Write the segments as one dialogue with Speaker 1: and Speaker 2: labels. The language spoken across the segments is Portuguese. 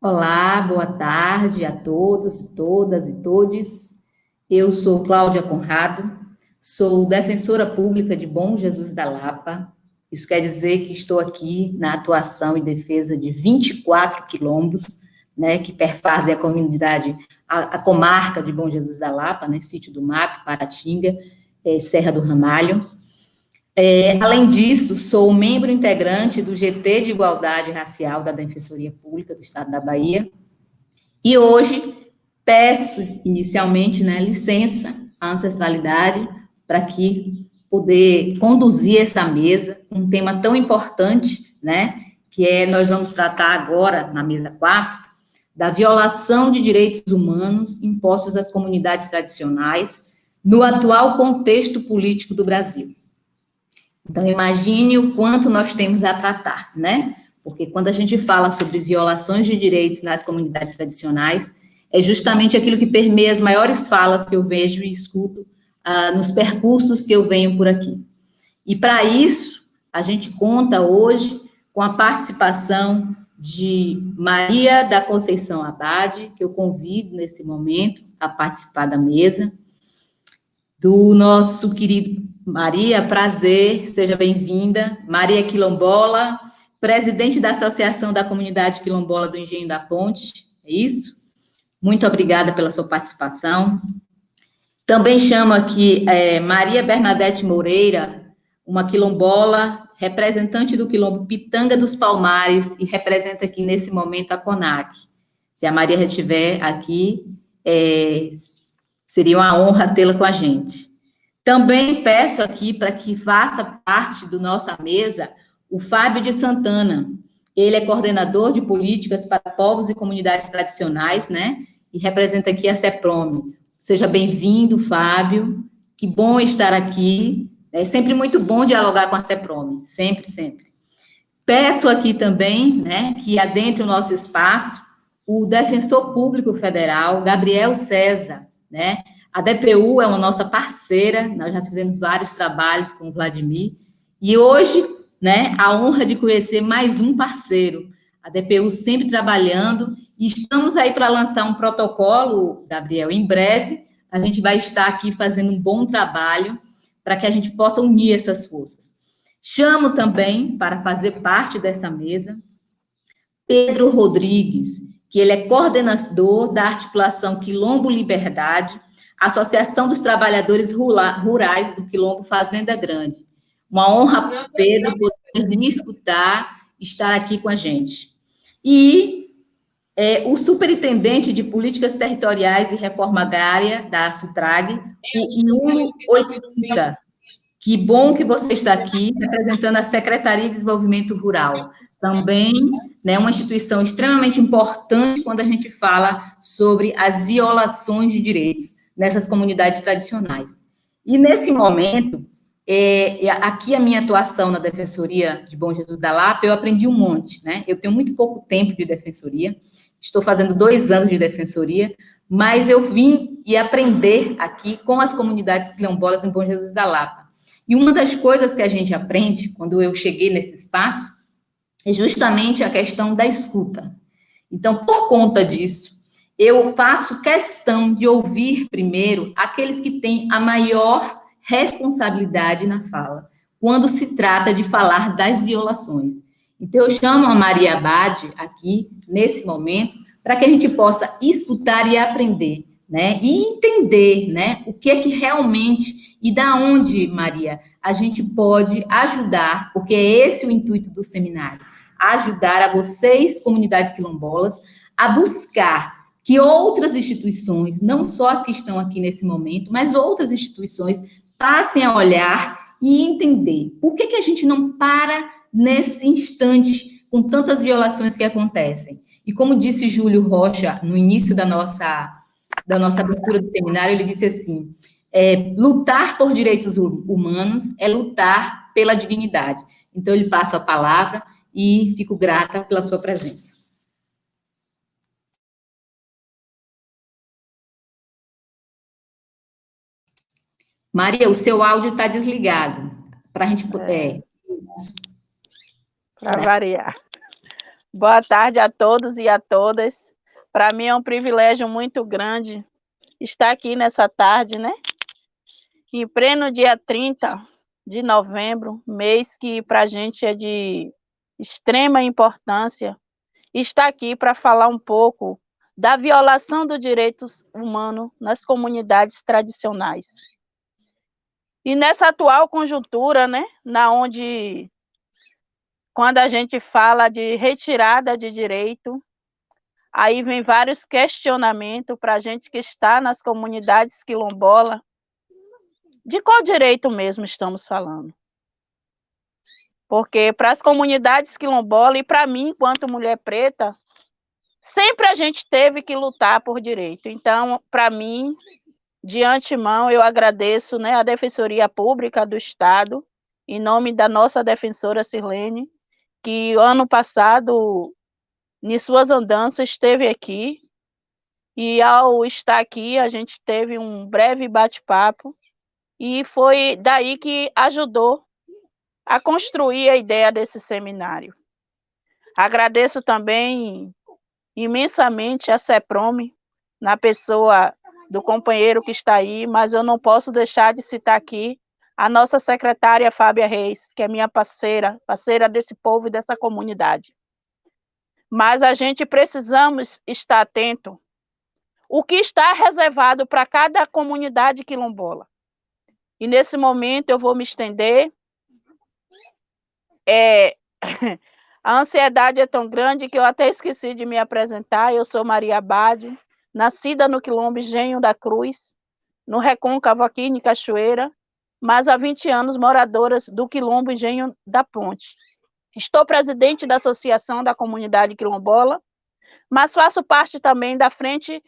Speaker 1: Olá, boa tarde a todos, todas e todes. Eu sou Cláudia Conrado, sou defensora pública de Bom Jesus da Lapa. Isso quer dizer que estou aqui na atuação e defesa de 24 quilombos, né, que perfazem a comunidade, a comarca de Bom Jesus da Lapa, né, Sítio do Mato, Paratinga, Serra do Ramalho. Além disso, sou membro integrante do GT de Igualdade Racial da Defensoria Pública do Estado da Bahia. E hoje peço inicialmente, né, licença à ancestralidade para que poder conduzir essa mesa, um tema tão importante, né, que nós vamos tratar agora na mesa 4 da violação de direitos humanos impostos às comunidades tradicionais no atual contexto político do Brasil. Então, imagine o quanto nós temos a tratar, né? Porque quando a gente fala sobre violações de direitos nas comunidades tradicionais, é justamente aquilo que permeia as maiores falas que eu vejo e escuto nos percursos que eu venho por aqui. E para isso, a gente conta hoje com a participação de Maria da Conceição Abade, que eu convido nesse momento a participar da mesa, do nosso querido Maria, prazer, seja bem-vinda. Maria Quilombola, presidente da Associação da Comunidade Quilombola do Engenho da Ponte, é isso? Muito obrigada pela sua participação. Também chamo aqui Maria Bernadette Moreira, uma quilombola, representante do quilombo Pitanga dos Palmares e representa aqui nesse momento a CONAC. Se a Maria estiver aqui, seria uma honra tê-la com a gente. Também peço aqui para que faça parte da nossa mesa o Fábio de Santana. Ele é coordenador de políticas para povos e comunidades tradicionais, né? E representa aqui a CEPROME. Seja bem-vindo, Fábio. Que bom estar aqui. É sempre muito bom dialogar com a CEPROME. Sempre, sempre. Peço aqui também, né, que adentre o nosso espaço o defensor público federal, Gabriel César, né? A DPU é uma nossa parceira, nós já fizemos vários trabalhos com o Vladimir, e hoje, né, a honra de conhecer mais um parceiro, a DPU sempre trabalhando, e estamos aí para lançar um protocolo, Gabriel, em breve, a gente vai estar aqui fazendo um bom trabalho para que a gente possa unir essas forças. Chamo também, para fazer parte dessa mesa, Pedro Rodrigues, que ele é coordenador da articulação Quilombo Liberdade, Associação dos Trabalhadores Rurais do Quilombo Fazenda Grande. Uma honra, Pedro, poder me escutar, estar aqui com a gente. E o superintendente de Políticas Territoriais e Reforma Agrária da SUTRAG, o Iulo Oiticica. Que bom que você está aqui representando a Secretaria de Desenvolvimento Rural. Também, né, uma instituição extremamente importante quando a gente fala sobre as violações de direitos nessas comunidades tradicionais. E, nesse momento, aqui a minha atuação na Defensoria de Bom Jesus da Lapa, eu aprendi um monte, né? Eu tenho muito pouco tempo de defensoria, estou fazendo 2 anos de defensoria, mas eu vim e aprender aqui com as comunidades quilombolas em Bom Jesus da Lapa. E uma das coisas que a gente aprende quando eu cheguei nesse espaço é justamente a questão da escuta. Então, por conta disso, eu faço questão de ouvir primeiro aqueles que têm a maior responsabilidade na fala, quando se trata de falar das violações. Então, eu chamo a Maria Abade aqui, nesse momento, para que a gente possa escutar e aprender, né? E entender, né? O que é que realmente, e da onde, Maria, a gente pode ajudar, porque é esse o intuito do seminário, ajudar a vocês, comunidades quilombolas, a buscar que outras instituições, não só as que estão aqui nesse momento, mas outras instituições, passem a olhar e entender por que a gente não para nesse instante com tantas violações que acontecem. E como disse Júlio Rocha no início da nossa abertura do seminário, ele disse assim, lutar por direitos humanos é lutar pela dignidade. Então, eu lhe passo a palavra e fico grata pela sua presença. Maria, o seu áudio está desligado. Para a gente poder.
Speaker 2: Para variar. Boa tarde a todos e a todas. Para mim é um privilégio muito grande estar aqui nessa tarde, né? Em pleno dia 30 de novembro, mês que para a gente é de extrema importância, estar aqui para falar um pouco da violação dos direitos humanos nas comunidades tradicionais. E nessa atual conjuntura, né, na onde quando a gente fala de retirada de direito, aí vem vários questionamentos para a gente que está nas comunidades quilombolas, de qual direito mesmo estamos falando. Porque para as comunidades quilombolas e para mim, enquanto mulher preta, sempre a gente teve que lutar por direito. Então, para mim, de antemão, eu agradeço, né, a Defensoria Pública do Estado, em nome da nossa defensora Sirlene, que ano passado, em suas andanças, esteve aqui. E ao estar aqui, a gente teve um breve bate-papo e foi daí que ajudou a construir a ideia desse seminário. Agradeço também imensamente a CEPROME, na pessoa do companheiro que está aí, mas eu não posso deixar de citar aqui a nossa secretária Fábia Reis, que é minha parceira desse povo e dessa comunidade. Mas a gente precisamos estar atento o que está reservado para cada comunidade quilombola. E nesse momento eu vou me estender. A ansiedade é tão grande que eu até esqueci de me apresentar. Eu sou Maria Abade, nascida no quilombo Engenho da Cruz, no Recôncavo aqui em Cachoeira, mas há 20 anos moradora do quilombo Engenho da Ponte. Estou presidente da Associação da Comunidade Quilombola, mas faço parte também da Frente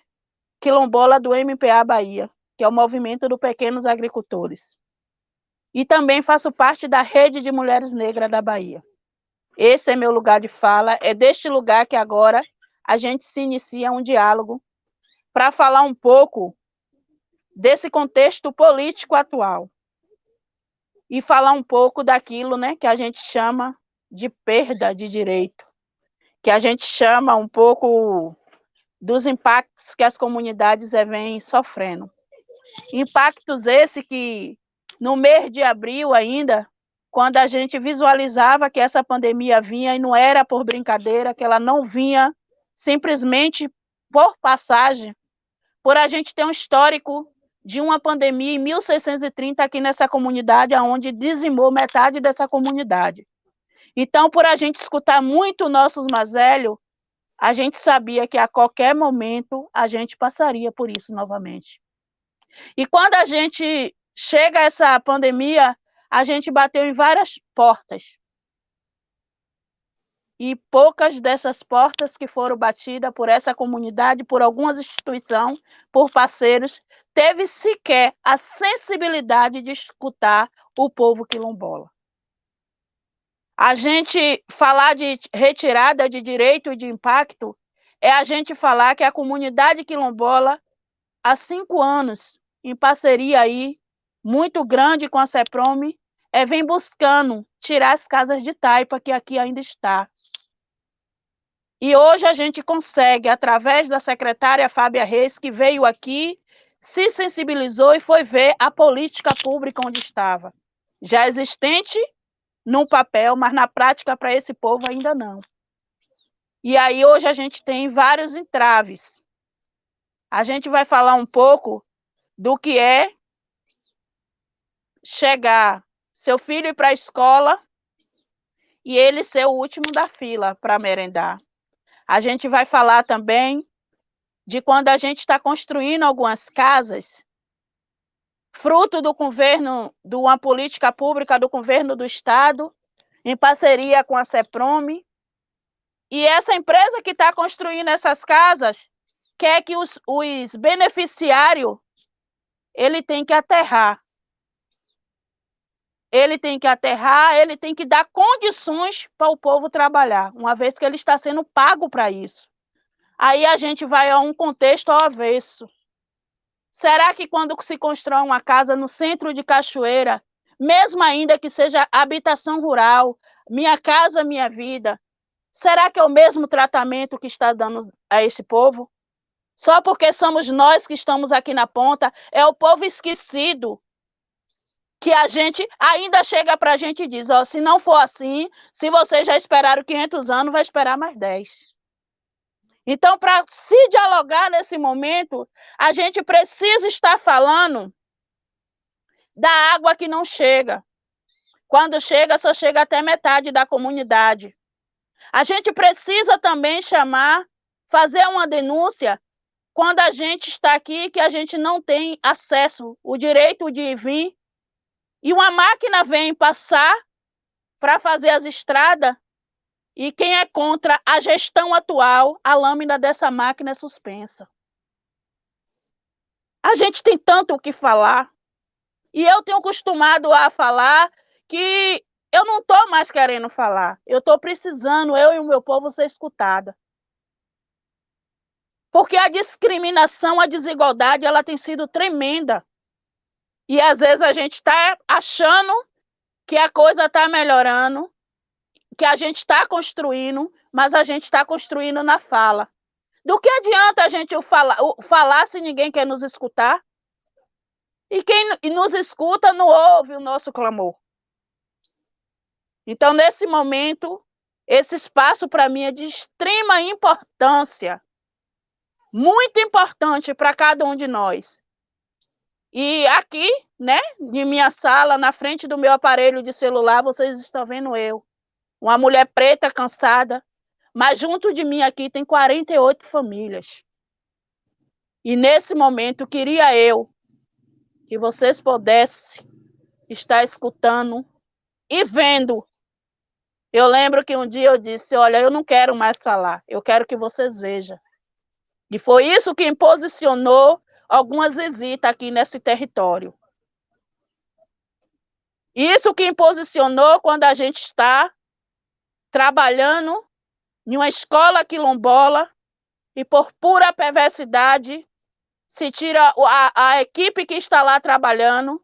Speaker 2: Quilombola do MPA Bahia, que é o Movimento dos Pequenos Agricultores. E também faço parte da Rede de Mulheres Negras da Bahia. Esse é meu lugar de fala, é deste lugar que agora a gente se inicia um diálogo para falar um pouco desse contexto político atual e falar um pouco daquilo, né, que a gente chama de perda de direito, que a gente chama um pouco dos impactos que as comunidades vêm sofrendo. Impactos esse que, no mês de abril ainda, quando a gente visualizava que essa pandemia vinha e não era por brincadeira, que ela não vinha simplesmente por passagem, por a gente ter um histórico de uma pandemia em 1630 aqui nessa comunidade, onde dizimou metade dessa comunidade. Então, por a gente escutar muito nossos mais velhos, a gente sabia que a qualquer momento a gente passaria por isso novamente. E quando a gente chega a essa pandemia, a gente bateu em várias portas. E poucas dessas portas que foram batidas por essa comunidade, por algumas instituições, por parceiros, teve sequer a sensibilidade de escutar o povo quilombola. A gente falar de retirada de direito e de impacto é a gente falar que a comunidade quilombola, há 5 anos, em parceria aí, muito grande com a CEPROME, vem buscando tirar as casas de taipa que aqui ainda está. E hoje a gente consegue, através da secretária Fábia Reis, que veio aqui, se sensibilizou e foi ver a política pública onde estava. Já existente no papel, mas na prática para esse povo ainda não. E aí hoje a gente tem vários entraves. A gente vai falar um pouco do que é chegar seu filho ir para a escola e ele ser o último da fila para merendar. A gente vai falar também de quando a gente está construindo algumas casas, fruto do governo, de uma política pública do governo do Estado, em parceria com a CEPROME, e essa empresa que está construindo essas casas quer que os beneficiários ele tem que aterrar. Ele tem que dar condições para o povo trabalhar, uma vez que ele está sendo pago para isso. Aí a gente vai a um contexto ao avesso. Será que quando se constrói uma casa no centro de Cachoeira, mesmo ainda que seja habitação rural, Minha Casa Minha Vida, Será que é o mesmo tratamento que está dando a esse povo? Só porque somos nós que estamos aqui na ponta, é o povo esquecido, que a gente ainda chega para a gente e diz, ó, se não for assim, se vocês já esperaram 500 anos, vai esperar mais 10. Então, para se dialogar nesse momento, a gente precisa estar falando da água que não chega. Quando chega, só chega até metade da comunidade. A gente precisa também chamar, fazer uma denúncia quando a gente está aqui, que a gente não tem acesso, o direito de vir, e uma máquina vem passar para fazer as estradas, e quem é contra a gestão atual, a lâmina dessa máquina é suspensa. A gente tem tanto o que falar, e eu tenho acostumado a falar que eu não estou mais querendo falar, eu estou precisando, eu e o meu povo, ser escutada. Porque a discriminação, a desigualdade, ela tem sido tremenda. E às vezes a gente está achando que a coisa está melhorando, que a gente está construindo, mas a gente está construindo na fala. Do que adianta a gente falar se ninguém quer nos escutar? E quem nos escuta não ouve o nosso clamor. Então, nesse momento, esse espaço para mim é de extrema importância, muito importante para cada um de nós. E aqui, né, de minha sala, na frente do meu aparelho de celular, vocês estão vendo eu, uma mulher preta, cansada, mas junto de mim aqui tem 48 famílias. E nesse momento, queria eu que vocês pudessem estar escutando e vendo. Eu lembro que um dia eu disse, olha, eu não quero mais falar, eu quero que vocês vejam. E foi isso que posicionou algumas visitas aqui nesse território. Isso que posicionou quando a gente está trabalhando em uma escola quilombola e por pura perversidade se tira a equipe que está lá trabalhando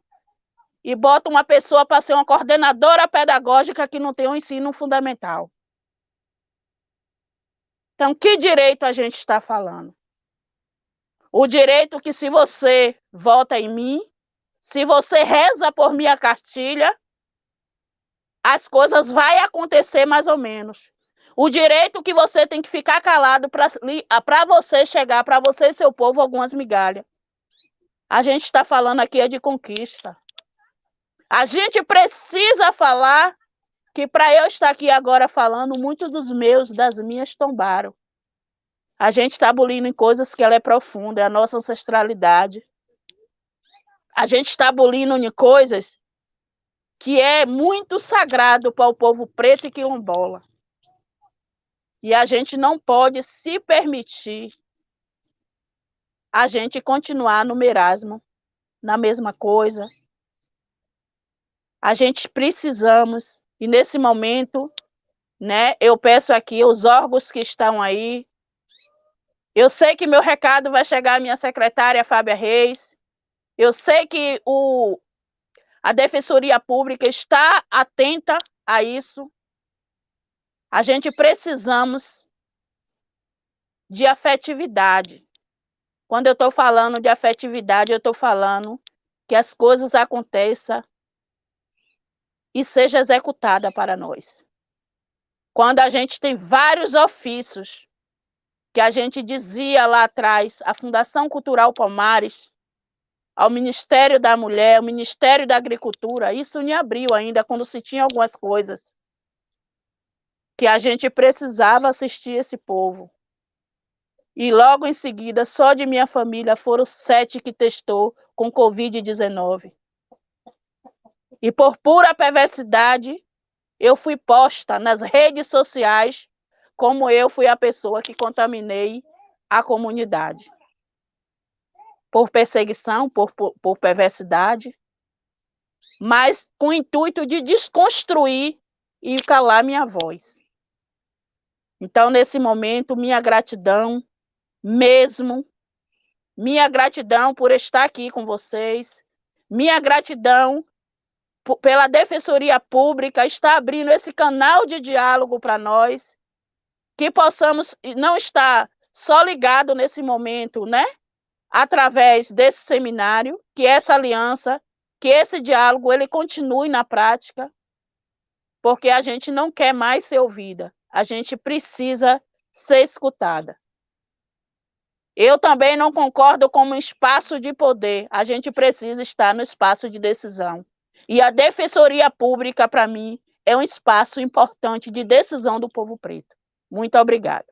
Speaker 2: e bota uma pessoa para ser uma coordenadora pedagógica que não tem um ensino fundamental. Então, que direito a gente está falando? O direito que, se você vota em mim, se você reza por minha cartilha, as coisas vão acontecer mais ou menos. O direito que você tem que ficar calado para você chegar, para você e seu povo, algumas migalhas. A gente está falando aqui é de conquista. A gente precisa falar que, para eu estar aqui agora falando, muitos dos meus, das minhas tombaram. A gente está abolindo em coisas que ela é profunda, é a nossa ancestralidade. A gente está abolindo em coisas que é muito sagrado para o povo preto e quilombola. E a gente não pode se permitir a gente continuar no merasmo, na mesma coisa. A gente precisamos, e nesse momento, né, eu peço aqui os órgãos que estão aí. Eu sei que meu recado vai chegar à minha secretária, Fábia Reis. Eu sei que a Defensoria Pública está atenta a isso. A gente precisamos de afetividade. Quando eu estou falando de afetividade, eu estou falando que as coisas aconteçam e sejam executadas para nós. Quando a gente tem vários ofícios, que a gente dizia lá atrás, a Fundação Cultural Palmares, ao Ministério da Mulher, ao Ministério da Agricultura, isso em abril ainda, quando se tinha algumas coisas, que a gente precisava assistir esse povo. E logo em seguida, só de minha família, foram 7 que testou com Covid-19. E por pura perversidade, eu fui posta nas redes sociais como eu fui a pessoa que contaminei a comunidade. Por perseguição, por perversidade, mas com o intuito de desconstruir e calar minha voz. Então, nesse momento, minha gratidão mesmo, minha gratidão por estar aqui com vocês, minha gratidão pela Defensoria Pública estar abrindo esse canal de diálogo para nós, que possamos não estar só ligado nesse momento, né? Através desse seminário, que essa aliança, que esse diálogo, ele continue na prática, porque a gente não quer mais ser ouvida, a gente precisa ser escutada. Eu também não concordo com um espaço de poder, a gente precisa estar no espaço de decisão. E a Defensoria Pública, para mim, é um espaço importante de decisão do povo preto. Muito obrigada.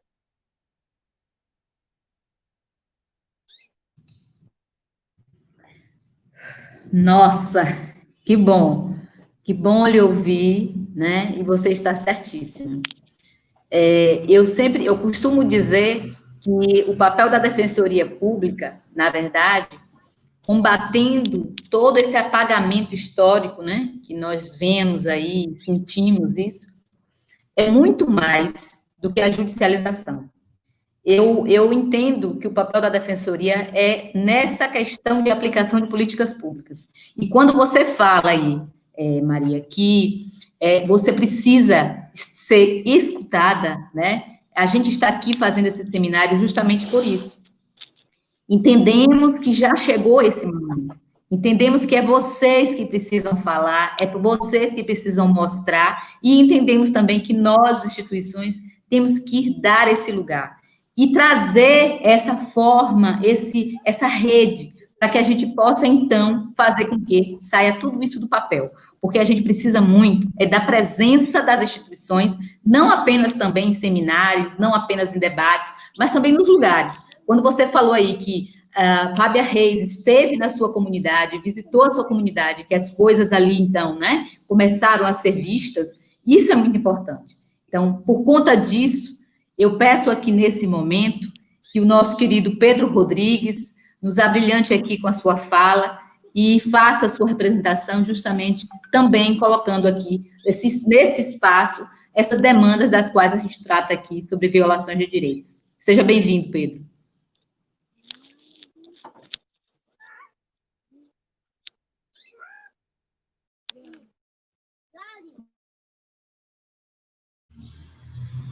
Speaker 1: Nossa, que bom lhe ouvir, né? E você está certíssimo. Eu costumo dizer que o papel da Defensoria Pública, na verdade, combatendo todo esse apagamento histórico, né, que nós vemos aí, sentimos isso, é muito mais do que a judicialização. Eu entendo que o papel da defensoria é nessa questão de aplicação de políticas públicas. E quando você fala aí, Maria, que você precisa ser escutada, né? A gente está aqui fazendo esse seminário justamente por isso. Entendemos que já chegou esse momento. Entendemos que é vocês que precisam falar, é vocês que precisam mostrar, e entendemos também que nós, instituições, temos que dar esse lugar e trazer essa forma, essa rede, para que a gente possa, então, fazer com que saia tudo isso do papel. Porque a gente precisa muito da presença das instituições, não apenas também em seminários, não apenas em debates, mas também nos lugares. Quando você falou aí que Fábia Reis esteve na sua comunidade, visitou a sua comunidade, que as coisas ali, então, né, começaram a ser vistas, isso é muito importante. Então, por conta disso, eu peço aqui nesse momento que o nosso querido Pedro Rodrigues nos abrilhante aqui com a sua fala e faça a sua representação justamente também colocando aqui, nesse espaço, essas demandas das quais a gente trata aqui sobre violações de direitos. Seja bem-vindo, Pedro.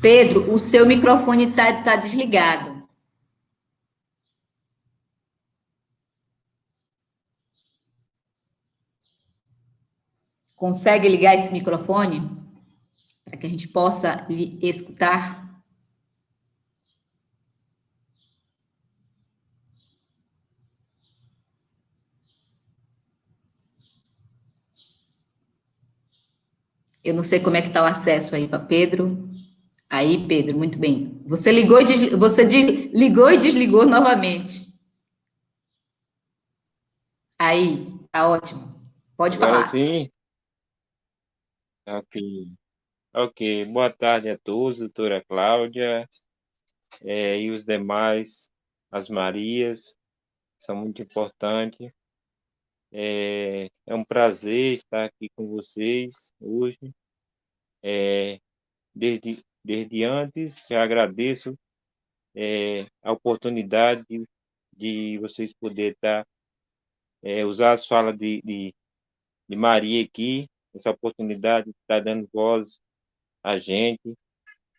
Speaker 1: Pedro, o seu microfone está desligado. Consegue ligar esse microfone para que a gente possa lhe escutar? Eu não sei como é que está o acesso aí para Pedro. Aí, Pedro, muito bem. Você ligou ligou e desligou novamente. Aí, tá ótimo. Pode
Speaker 3: Agora
Speaker 1: falar.
Speaker 3: sim, ok. Ok, boa tarde a todos, doutora Cláudia, e os demais, as Marias, são muito importantes. É um prazer estar aqui com vocês hoje. Desde antes, já agradeço a oportunidade de vocês poderem usar as falas de Maria aqui, essa oportunidade de estar dando voz a gente.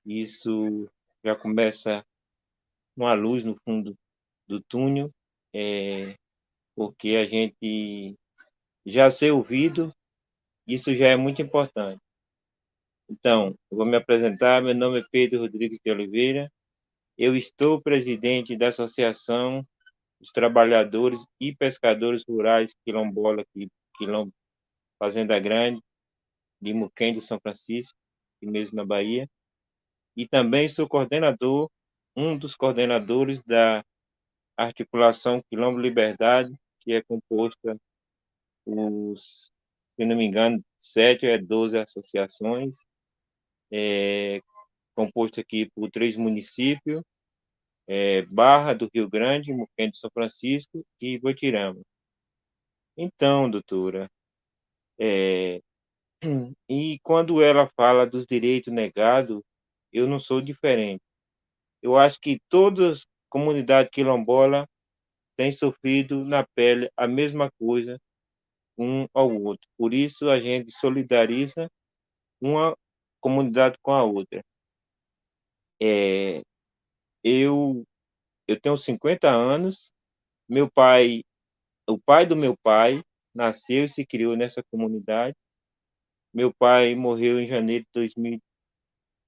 Speaker 3: Isso já começa uma luz no fundo do túnel, porque a gente já ser ouvido, isso já é muito importante. Então, eu vou me apresentar, meu nome é Pedro Rodrigues de Oliveira, eu estou presidente da Associação dos Trabalhadores e Pescadores Rurais Quilombola, Quilombo Fazenda Grande, de Muquém do São Francisco, aqui mesmo na Bahia, e também sou coordenador, um dos coordenadores da Articulação Quilombo Liberdade, que é composta se não me engano, 7 ou 12 associações, composto aqui por 3 municípios, Barra do Rio Grande, Muquém de São Francisco e Votirama. Então, doutora, e quando ela fala dos direitos negados, eu não sou diferente. Eu acho que toda comunidade quilombola tem sofrido na pele a mesma coisa um ao outro. Por isso, a gente solidariza uma comunidade com a outra. É, eu, eu tenho 50 anos, meu pai, o pai do meu pai, nasceu e se criou nessa comunidade. Meu pai morreu em janeiro de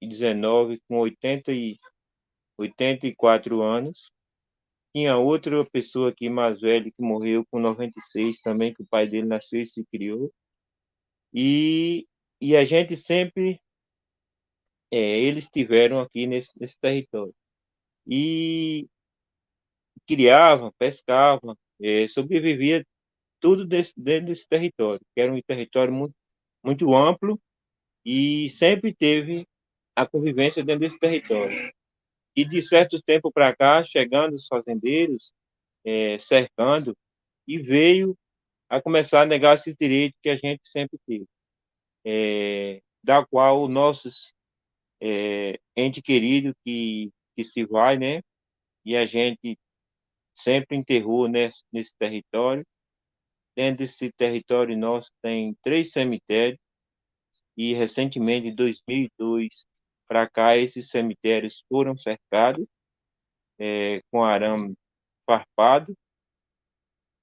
Speaker 3: 2019 com 84 anos. Tinha outra pessoa aqui mais velha que morreu com 96 também, que o pai dele nasceu e se criou. E, e a gente sempre, eles estiveram aqui nesse território. E criavam, pescavam, sobrevivia tudo dentro desse território, que era um território muito amplo e sempre teve a convivência dentro desse território. E de certo tempo para cá, chegando os fazendeiros, cercando, e veio a começar a negar esses direitos que a gente sempre teve, da qual nossos ente querido que se vai, né? E a gente sempre enterrou nesse território. Dentro desse território nosso tem 3 cemitérios e recentemente, em 2002 para cá, esses cemitérios foram cercados com arame farpado.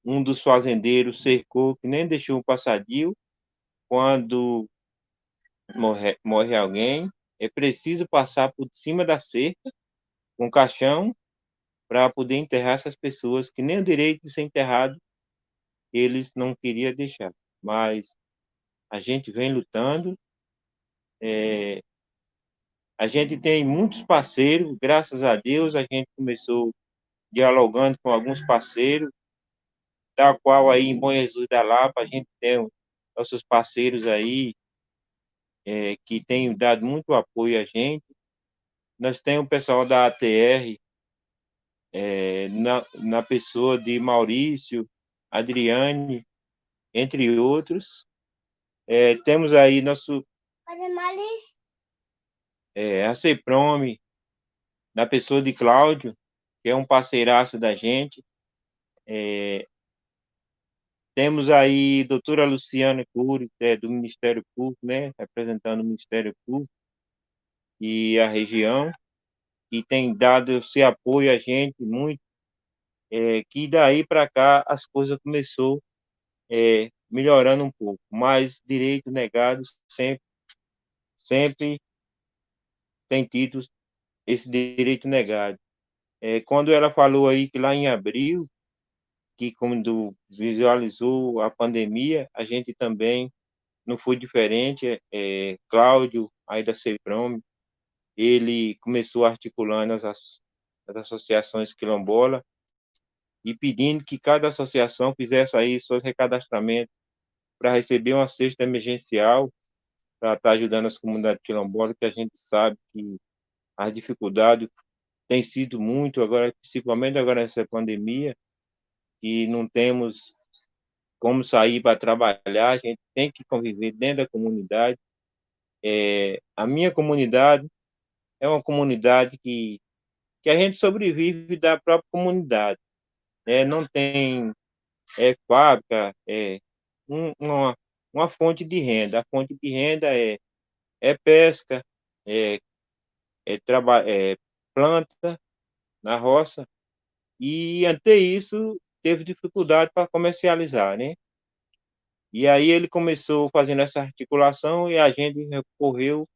Speaker 3: Um dos fazendeiros cercou, que nem deixou um passadio. Quando morre alguém, é preciso passar por cima da cerca com caixão para poder enterrar essas pessoas que nem o direito de ser enterrado eles não queriam deixar. Mas a gente vem lutando. A gente tem muitos parceiros, graças a Deus, a gente começou dialogando com alguns parceiros, da qual aí em Bom Jesus da Lapa a gente tem nossos parceiros aí que têm dado muito apoio a gente. Nós temos o pessoal da ATR, na pessoa de Maurício, Adriane, entre outros. Temos aí a CEPROME, na pessoa de Cláudio, que é um parceiraço da gente. Temos aí a doutora Luciana Cury, que é do Ministério Público, né, representando o Ministério Público e a região, e tem dado esse apoio a gente muito, que daí para cá as coisas começou melhorando um pouco, mas direitos negados sempre tem tido esse direito negado. Quando ela falou aí que lá em abril, que quando visualizou a pandemia, a gente também não foi diferente. Cláudio, aí da CEPROM, ele começou articulando as associações quilombolas e pedindo que cada associação fizesse aí seus recadastramentos para receber uma cesta emergencial para estar ajudando as comunidades quilombolas, que a gente sabe que as dificuldades têm sido muito agora, principalmente agora nessa pandemia, que não temos como sair para trabalhar, a gente tem que conviver dentro da comunidade. A minha comunidade é uma comunidade que a gente sobrevive da própria comunidade, né? Não tem fábrica, uma fonte de renda. A fonte de renda é pesca, é, é planta na roça, e ante isso teve dificuldade para comercializar, né? E aí ele começou fazendo essa articulação e a gente recorreu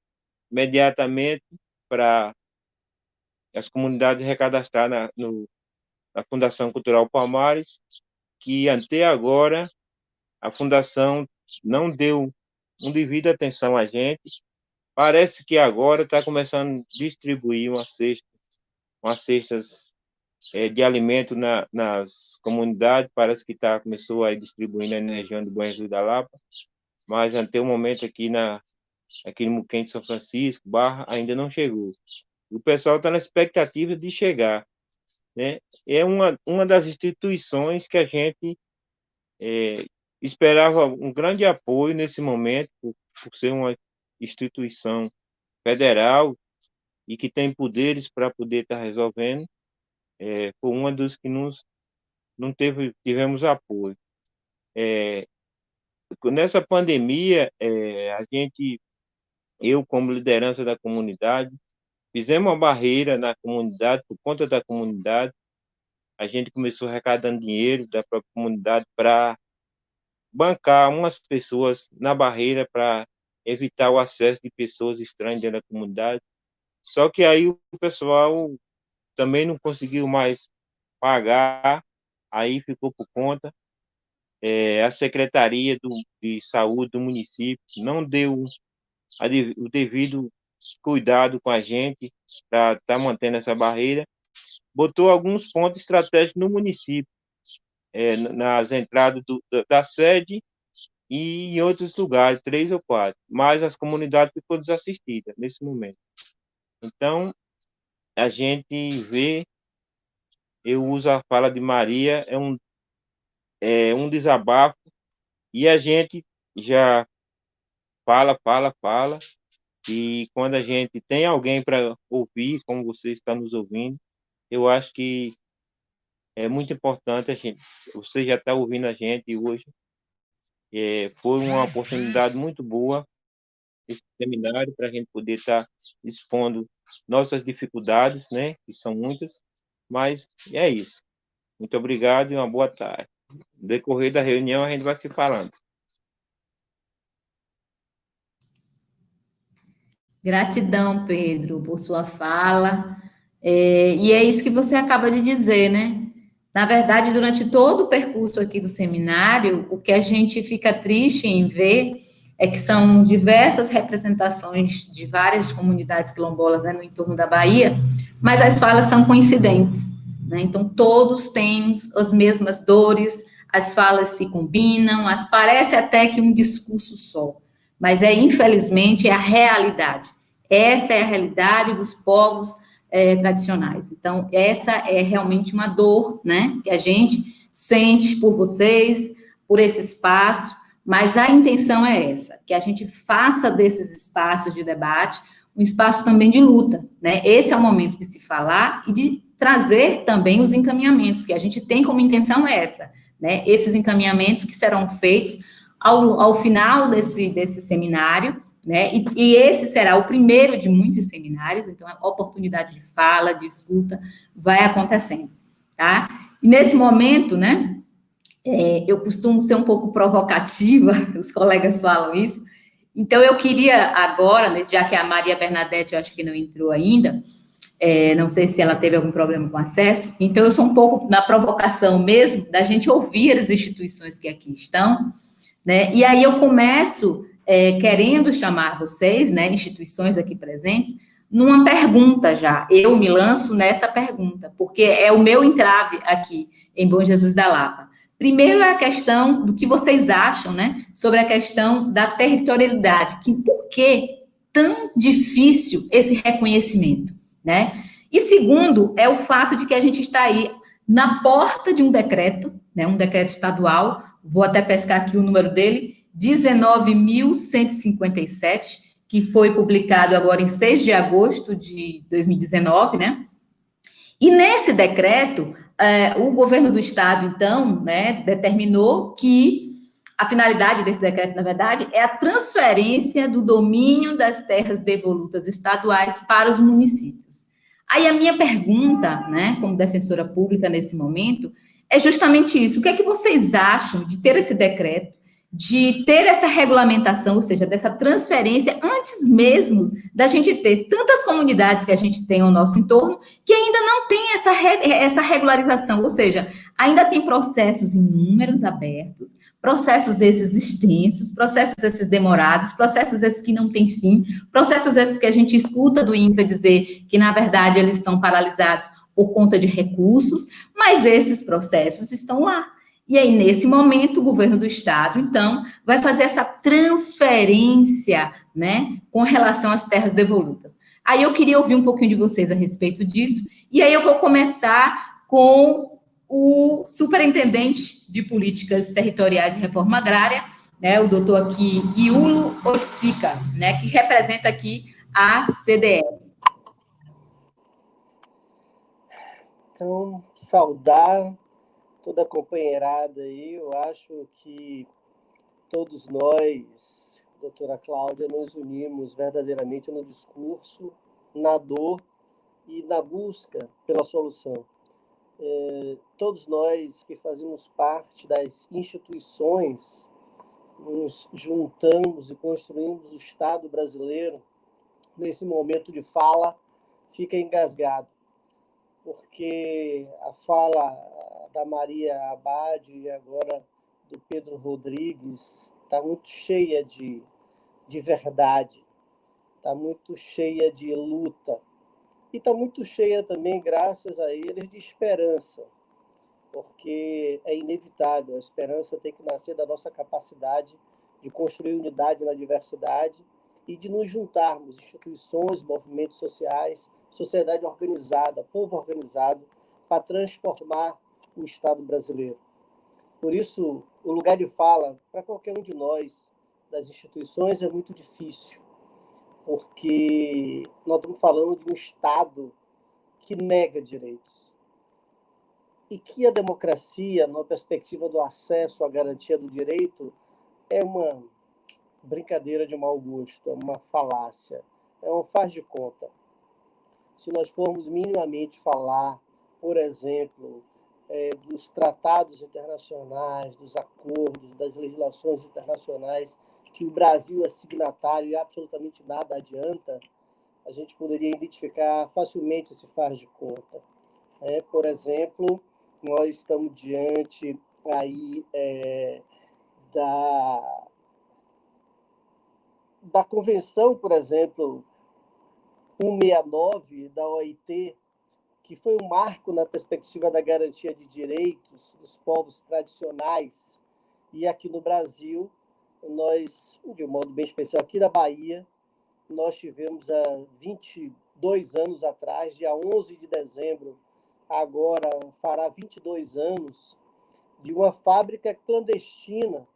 Speaker 3: imediatamente para as comunidades recadastrar na Fundação Cultural Palmares, que até agora a fundação não deu uma devida atenção a gente. Parece que agora está começando a distribuir umas cestas de alimento nas comunidades. Parece que começou a distribuir na região do Bom Jesus da Lapa, mas até o momento aqui no Muquem de São Francisco, Barra, ainda não chegou. O pessoal está na expectativa de chegar, né? É uma das instituições que a gente esperava um grande apoio nesse momento, por ser uma instituição federal e que tem poderes para poder estar resolvendo. Foi uma dos que não tivemos apoio. Nessa pandemia, eu como liderança da comunidade, fizemos uma barreira na comunidade, por conta da comunidade. A gente começou arrecadando dinheiro da própria comunidade para bancar umas pessoas na barreira para evitar o acesso de pessoas estranhas dentro da comunidade. Só que aí o pessoal também não conseguiu mais pagar, aí ficou por conta. A Secretaria de Saúde do município não deu o devido cuidado com a gente para estar mantendo essa barreira. Botou alguns pontos estratégicos no município, nas entradas da sede e em outros lugares, 3 ou 4, mas as comunidades ficou desassistidas nesse momento. Então, a gente vê, eu uso a fala de Maria, é um desabafo, e a gente já fala, e quando a gente tem alguém para ouvir, como você está nos ouvindo, eu acho que é muito importante a gente, você já está ouvindo a gente hoje, foi uma oportunidade muito boa esse seminário para a gente poder estar expondo nossas dificuldades, né, que são muitas, mas é isso. Muito obrigado e uma boa tarde. No decorrer da reunião, a gente vai se falando.
Speaker 1: Gratidão, Pedro, por sua fala. E é isso que você acaba de dizer, né? Na verdade, durante todo o percurso aqui do seminário, o que a gente fica triste em ver é que são diversas representações de várias comunidades quilombolas, né, no entorno da Bahia, mas as falas são coincidentes, né? Então, todos têm as mesmas dores, as falas se combinam, parece até que um discurso só, mas infelizmente, é a realidade. Essa é a realidade dos povos tradicionais. Então, essa é realmente uma dor, né, que a gente sente por vocês, por esse espaço, mas a intenção é essa, que a gente faça desses espaços de debate um espaço também de luta, né? Esse é o momento de se falar e de trazer também os encaminhamentos, que a gente tem como intenção essa, né? Esses encaminhamentos que serão feitos ao final desse seminário, né? E esse será o primeiro de muitos seminários, então a oportunidade de fala, de escuta, vai acontecendo, tá? E nesse momento, né, eu costumo ser um pouco provocativa, os colegas falam isso, então eu queria agora, né, já que a Maria Bernadette, eu acho que não entrou ainda, não sei se ela teve algum problema com acesso, então eu sou um pouco na provocação mesmo, da gente ouvir as instituições que aqui estão, né? E aí eu começo querendo chamar vocês, né, instituições aqui presentes, numa pergunta já. Eu me lanço nessa pergunta, porque é o meu entrave aqui em Bom Jesus da Lapa. Primeiro é a questão do que vocês acham, né, sobre a questão da territorialidade, que por que tão difícil esse reconhecimento, né? E segundo é o fato de que a gente está aí na porta de um decreto, né, um decreto estadual, vou até pescar aqui o número dele, 19.157, que foi publicado agora em 6 de agosto de 2019, né? E nesse decreto, o governo do estado, então, né, determinou que a finalidade desse decreto, na verdade, é a transferência do domínio das terras devolutas estaduais para os municípios. Aí a minha pergunta, né, como defensora pública nesse momento, é justamente isso. O que é que vocês acham de ter esse decreto, de ter essa regulamentação, ou seja, dessa transferência, antes mesmo da gente ter tantas comunidades que a gente tem ao nosso entorno, que ainda não tem essa regularização, ou seja, ainda tem processos inúmeros abertos, processos esses extensos, processos esses demorados, processos esses que não têm fim, processos esses que a gente escuta do INCRA dizer que, na verdade, eles estão paralisados por conta de recursos, mas esses processos estão lá. E aí, nesse momento, o governo do estado, então, vai fazer essa transferência, né, com relação às terras devolutas. Aí eu queria ouvir um pouquinho de vocês a respeito disso, e aí eu vou começar com o superintendente de políticas territoriais e reforma agrária, né, o doutor aqui, Iulo Otsika, né, que representa aqui a CDE.
Speaker 4: Então, saudar toda a companheirada aí, eu acho que todos nós, doutora Cláudia, nos unimos verdadeiramente no discurso na dor e na busca pela solução. Todos nós que fazemos parte das instituições nos juntamos e construímos o Estado brasileiro. Nesse momento de fala, fica engasgado, porque a fala da Maria Abad e agora do Pedro Rodrigues está muito cheia de verdade, está muito cheia de luta, e está muito cheia também, graças a eles, de esperança, porque é inevitável, a esperança tem que nascer da nossa capacidade de construir unidade na diversidade e de nos juntarmos, instituições, movimentos sociais, sociedade organizada, povo organizado, para transformar o Estado brasileiro. Por isso, o lugar de fala, para qualquer um de nós, das instituições, é muito difícil, porque nós estamos falando de um Estado que nega direitos. E que a democracia, na perspectiva do acesso à garantia do direito, é uma brincadeira de mau gosto, é uma falácia, é um faz de conta. Se nós formos minimamente falar, por exemplo, dos tratados internacionais, dos acordos, das legislações internacionais, que o Brasil é signatário e absolutamente nada adianta, a gente poderia identificar facilmente esse faz de conta. Por exemplo, nós estamos diante aí da convenção, por exemplo, 169 da OIT, que foi um marco na perspectiva da garantia de direitos dos povos tradicionais. E aqui no Brasil, nós, de um modo bem especial, aqui na Bahia, nós tivemos há 22 anos atrás, dia 11 de dezembro, agora fará 22 anos, de uma fábrica clandestina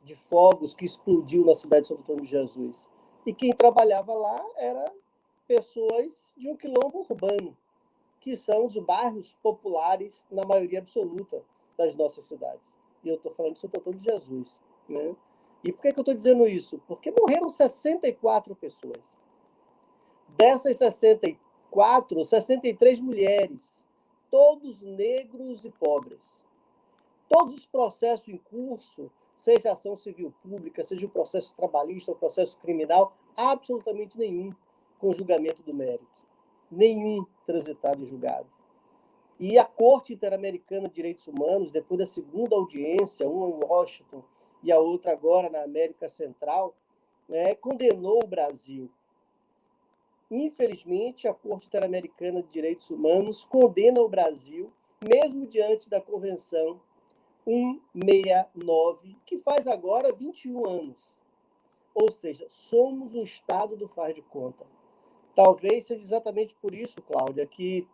Speaker 4: de fogos que explodiu na cidade de São Antônio de Jesus. E quem trabalhava lá eram pessoas de um quilombo urbano, que são os bairros populares, na maioria absoluta das nossas cidades. E eu estou falando de São Antônio de Jesus. Né? E por que eu estou dizendo isso? Porque morreram 64 pessoas. Dessas 64, 63 mulheres, todos negros e pobres. Todos os processos em curso, seja ação civil pública, seja o processo trabalhista, o processo criminal, absolutamente nenhum com julgamento do mérito. Nenhum transitado e julgado. E a Corte Interamericana de Direitos Humanos, depois da segunda audiência, uma em Washington e a outra agora na América Central, condenou o Brasil. Infelizmente, a Corte Interamericana de Direitos Humanos condena o Brasil, mesmo diante da Convenção 169, que faz agora 21 anos. Ou seja, somos um Estado do faz de conta. Talvez seja exatamente por isso, Cláudia, que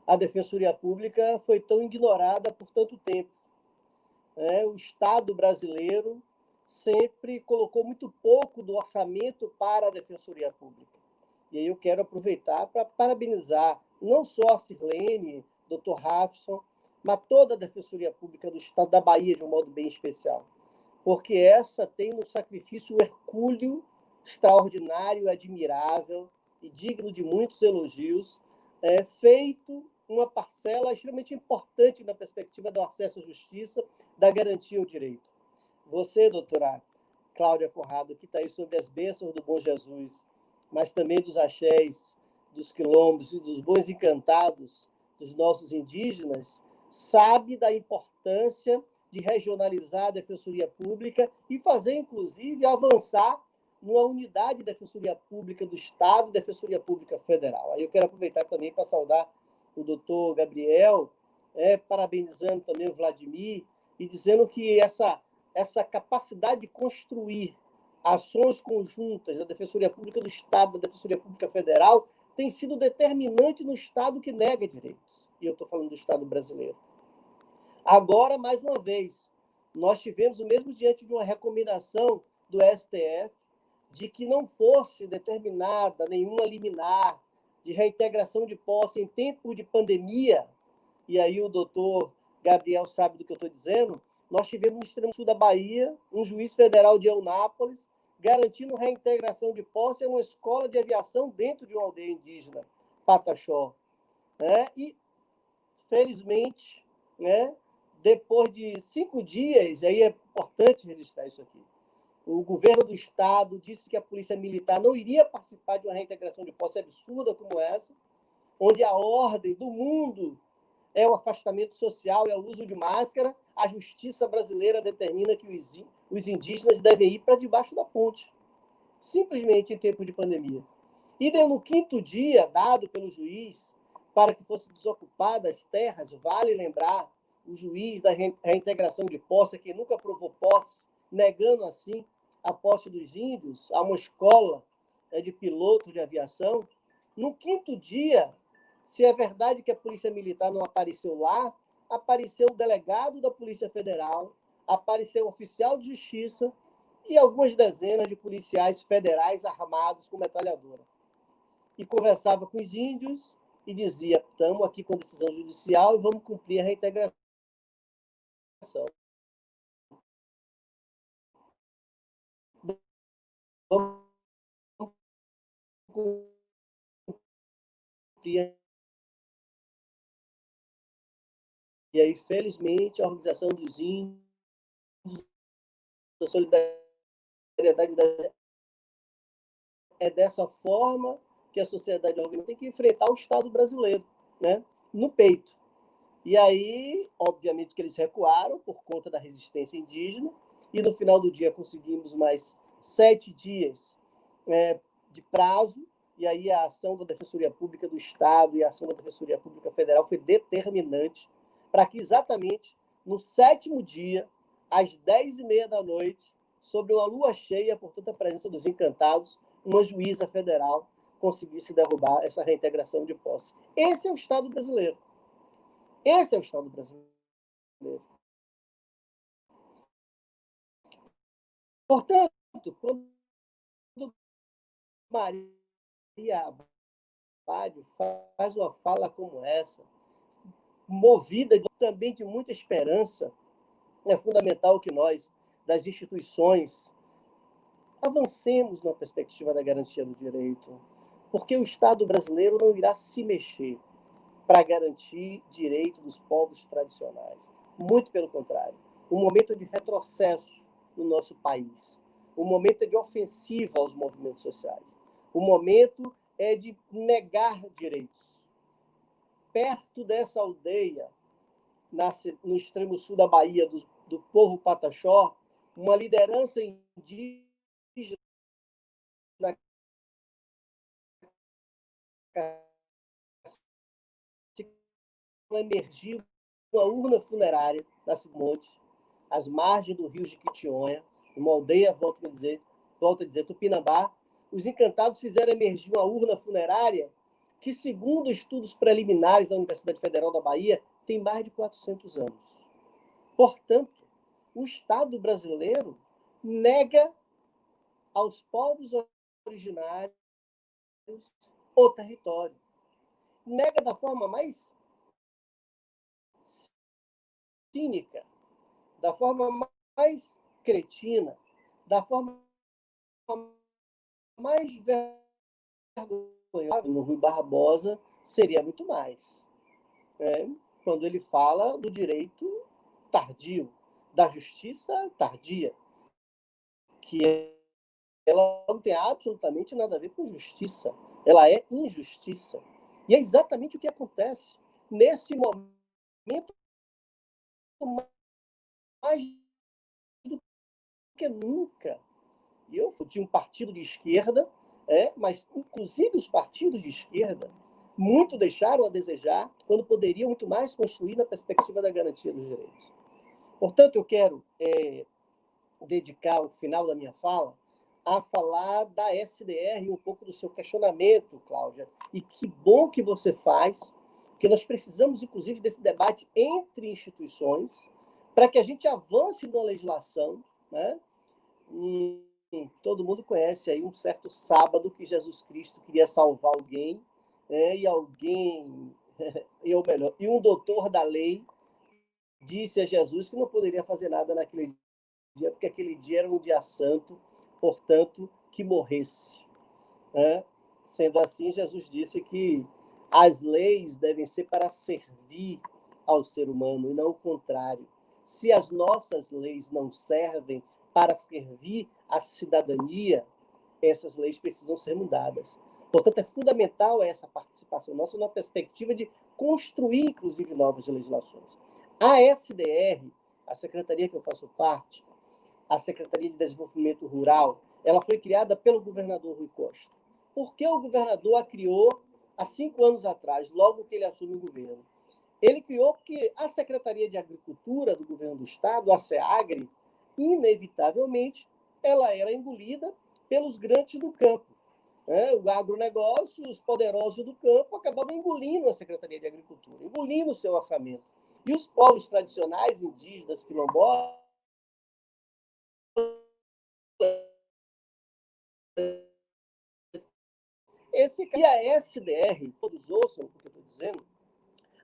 Speaker 4: a Defensoria Pública foi tão ignorada por tanto tempo. O Estado brasileiro sempre colocou muito pouco do orçamento para a Defensoria Pública. E aí eu quero aproveitar para parabenizar não só a Sirlene, Dr. Rafson, mas toda a Defensoria Pública do Estado da Bahia, de um modo bem especial. Porque essa tem no sacrifício o hercúleo extraordinário, admirável e digno de muitos elogios, feito uma parcela extremamente importante na perspectiva do acesso à justiça, da garantia ao direito. Você, doutora Cláudia Conrado, que está aí sob as bênçãos do Bom Jesus, mas também dos axés, dos quilombos e dos bons encantados dos nossos indígenas, sabe da importância de regionalizar a Defensoria Pública e fazer, inclusive, avançar numa unidade de Defensoria Pública do Estado e Defensoria Pública Federal. Aí eu quero aproveitar também para saudar o doutor Gabriel, parabenizando também o Vladimir, e dizendo que essa capacidade de construir ações conjuntas da Defensoria Pública do Estado, da Defensoria Pública Federal, tem sido determinante no Estado que nega direitos. E eu estou falando do Estado brasileiro. Agora, mais uma vez, nós tivemos o mesmo diante de uma recomendação do STF de que não fosse determinada nenhuma liminar de reintegração de posse em tempo de pandemia, e aí o doutor Gabriel sabe do que eu estou dizendo, nós tivemos no extremo sul da Bahia um juiz federal de Eunápolis garantindo reintegração de posse, é uma escola de aviação dentro de uma aldeia indígena, Pataxó. Né? E, felizmente, né, depois de 5 dias, aí é importante registrar isso aqui, o governo do Estado disse que a Polícia Militar não iria participar de uma reintegração de posse absurda como essa, onde a ordem do mundo é o afastamento social, é o uso de máscara. A justiça brasileira determina que os indígenas devem ir para debaixo da ponte, simplesmente em tempo de pandemia. E no 5º dia, dado pelo juiz, para que fossem desocupadas as terras, vale lembrar, o juiz da reintegração de posse, que nunca provou posse, negando assim a posse dos índios a uma escola de pilotos de aviação. No 5º dia, se é verdade que a Polícia Militar não apareceu lá, apareceu o delegado da Polícia Federal, apareceu o oficial de justiça e algumas dezenas de policiais federais armados com metralhadora. E conversava com os índios e dizia: estamos aqui com decisão judicial e vamos cumprir a reintegração. Vamos cumprir. E aí, felizmente, a Organização dos Índios, a solidariedade é dessa forma que a sociedade organizada tem que enfrentar o Estado brasileiro, né, no peito. E aí, obviamente, que eles recuaram por conta da resistência indígena, e no final do dia conseguimos mais 7 dias de prazo, e aí a ação da Defensoria Pública do Estado e a ação da Defensoria Pública Federal foi determinante para que exatamente no 7º dia, às 10h30 da noite, sob uma lua cheia, portanto a presença dos encantados, uma juíza federal conseguisse derrubar essa reintegração de posse. Esse é o Estado brasileiro. Esse é o Estado brasileiro. Portanto, quando Maria Abad faz uma fala como essa, movida também de muita esperança, é fundamental que nós, das instituições, avancemos na perspectiva da garantia do direito, porque o Estado brasileiro não irá se mexer para garantir direito dos povos tradicionais. Muito pelo contrário. Um momento de retrocesso no nosso país. Um momento de ofensiva aos movimentos sociais. O momento é de negar direitos. Perto dessa aldeia, no extremo sul da Bahia, do povo Pataxó, uma liderança indígena emergiu uma urna funerária na Monte, às margens do rio Jequitinhonha, uma aldeia, volto a dizer, Tupinambá. Os encantados fizeram emergir uma urna funerária que, segundo estudos preliminares da Universidade Federal da Bahia, tem mais de 400 anos. Portanto, o Estado brasileiro nega aos povos originários o território. Nega da forma mais cínica, da forma mais cretina, da forma mais vergonhosa. No Rui Barbosa seria muito mais. Quando ele fala do direito tardio, da justiça tardia, que ela não tem absolutamente nada a ver com justiça, ela é injustiça. E é exatamente o que acontece nesse momento, mais do que nunca. E eu fui um partido de esquerda, mas inclusive os partidos de esquerda muito deixaram a desejar quando poderiam muito mais construir na perspectiva da garantia dos direitos. Portanto, eu quero dedicar o final da minha fala a falar da SDR e um pouco do seu questionamento, Cláudia. E que bom que você faz, porque nós precisamos, inclusive, desse debate entre instituições para que a gente avance na legislação, né? Todo mundo conhece aí um certo sábado que Jesus Cristo queria salvar alguém, e alguém, e um doutor da lei disse a Jesus que não poderia fazer nada naquele dia, porque aquele dia era um dia santo portanto, que morresse. Né? Sendo assim, Jesus disse que as leis devem ser para servir ao ser humano e não o contrário. Se as nossas leis não servem para servir à cidadania, essas leis precisam ser mudadas. Portanto, é fundamental essa participação nossa na perspectiva de construir, inclusive, novas legislações. A SDR, a secretaria que eu faço parte, a Secretaria de Desenvolvimento Rural, ela foi criada pelo governador Rui Costa. Por que o governador a criou há 5 anos atrás, logo que ele assume o governo? Ele criou porque a Secretaria de Agricultura do governo do estado, a SEAGRE, inevitavelmente, ela era engolida pelos grandes do campo. O agronegócio, os poderosos do campo, acabavam engolindo a Secretaria de Agricultura, engolindo o seu orçamento. E os povos tradicionais, indígenas, quilombolas, e a SDR, todos ouçam o que eu estou dizendo,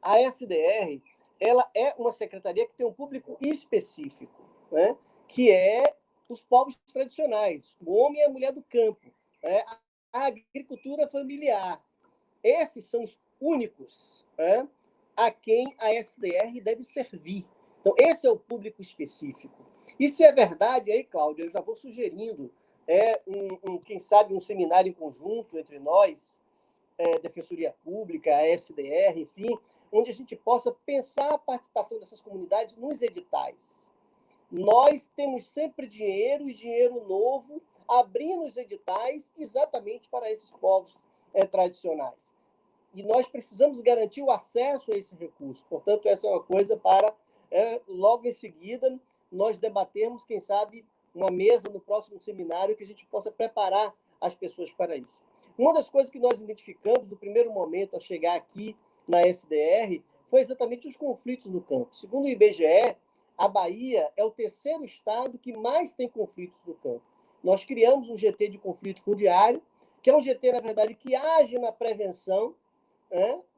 Speaker 4: a SDR ela é uma secretaria que tem um público específico, né? Que é os povos tradicionais, o homem e a mulher do campo, né? A agricultura familiar. Esses são os únicos, né, a quem a SDR deve servir. Então, esse é o público específico. E se é verdade, aí, Cláudia, eu já vou sugerindo quem sabe, um seminário em conjunto entre nós, Defensoria Pública, a SDR, enfim, onde a gente possa pensar a participação dessas comunidades nos editais. Nós temos sempre dinheiro e dinheiro novo abrindo os editais exatamente para esses povos tradicionais. E nós precisamos garantir o acesso a esse recurso. Portanto, essa é uma coisa para, logo em seguida, nós debatermos, quem sabe, uma mesa no próximo seminário que a gente possa preparar as pessoas para isso. Uma das coisas que nós identificamos no primeiro momento a chegar aqui na SDR foi exatamente os conflitos no campo. Segundo o IBGE, a Bahia é o 3º estado que mais tem conflitos no campo. Nós criamos um GT de conflito fundiário, que é um GT, na verdade, que age na prevenção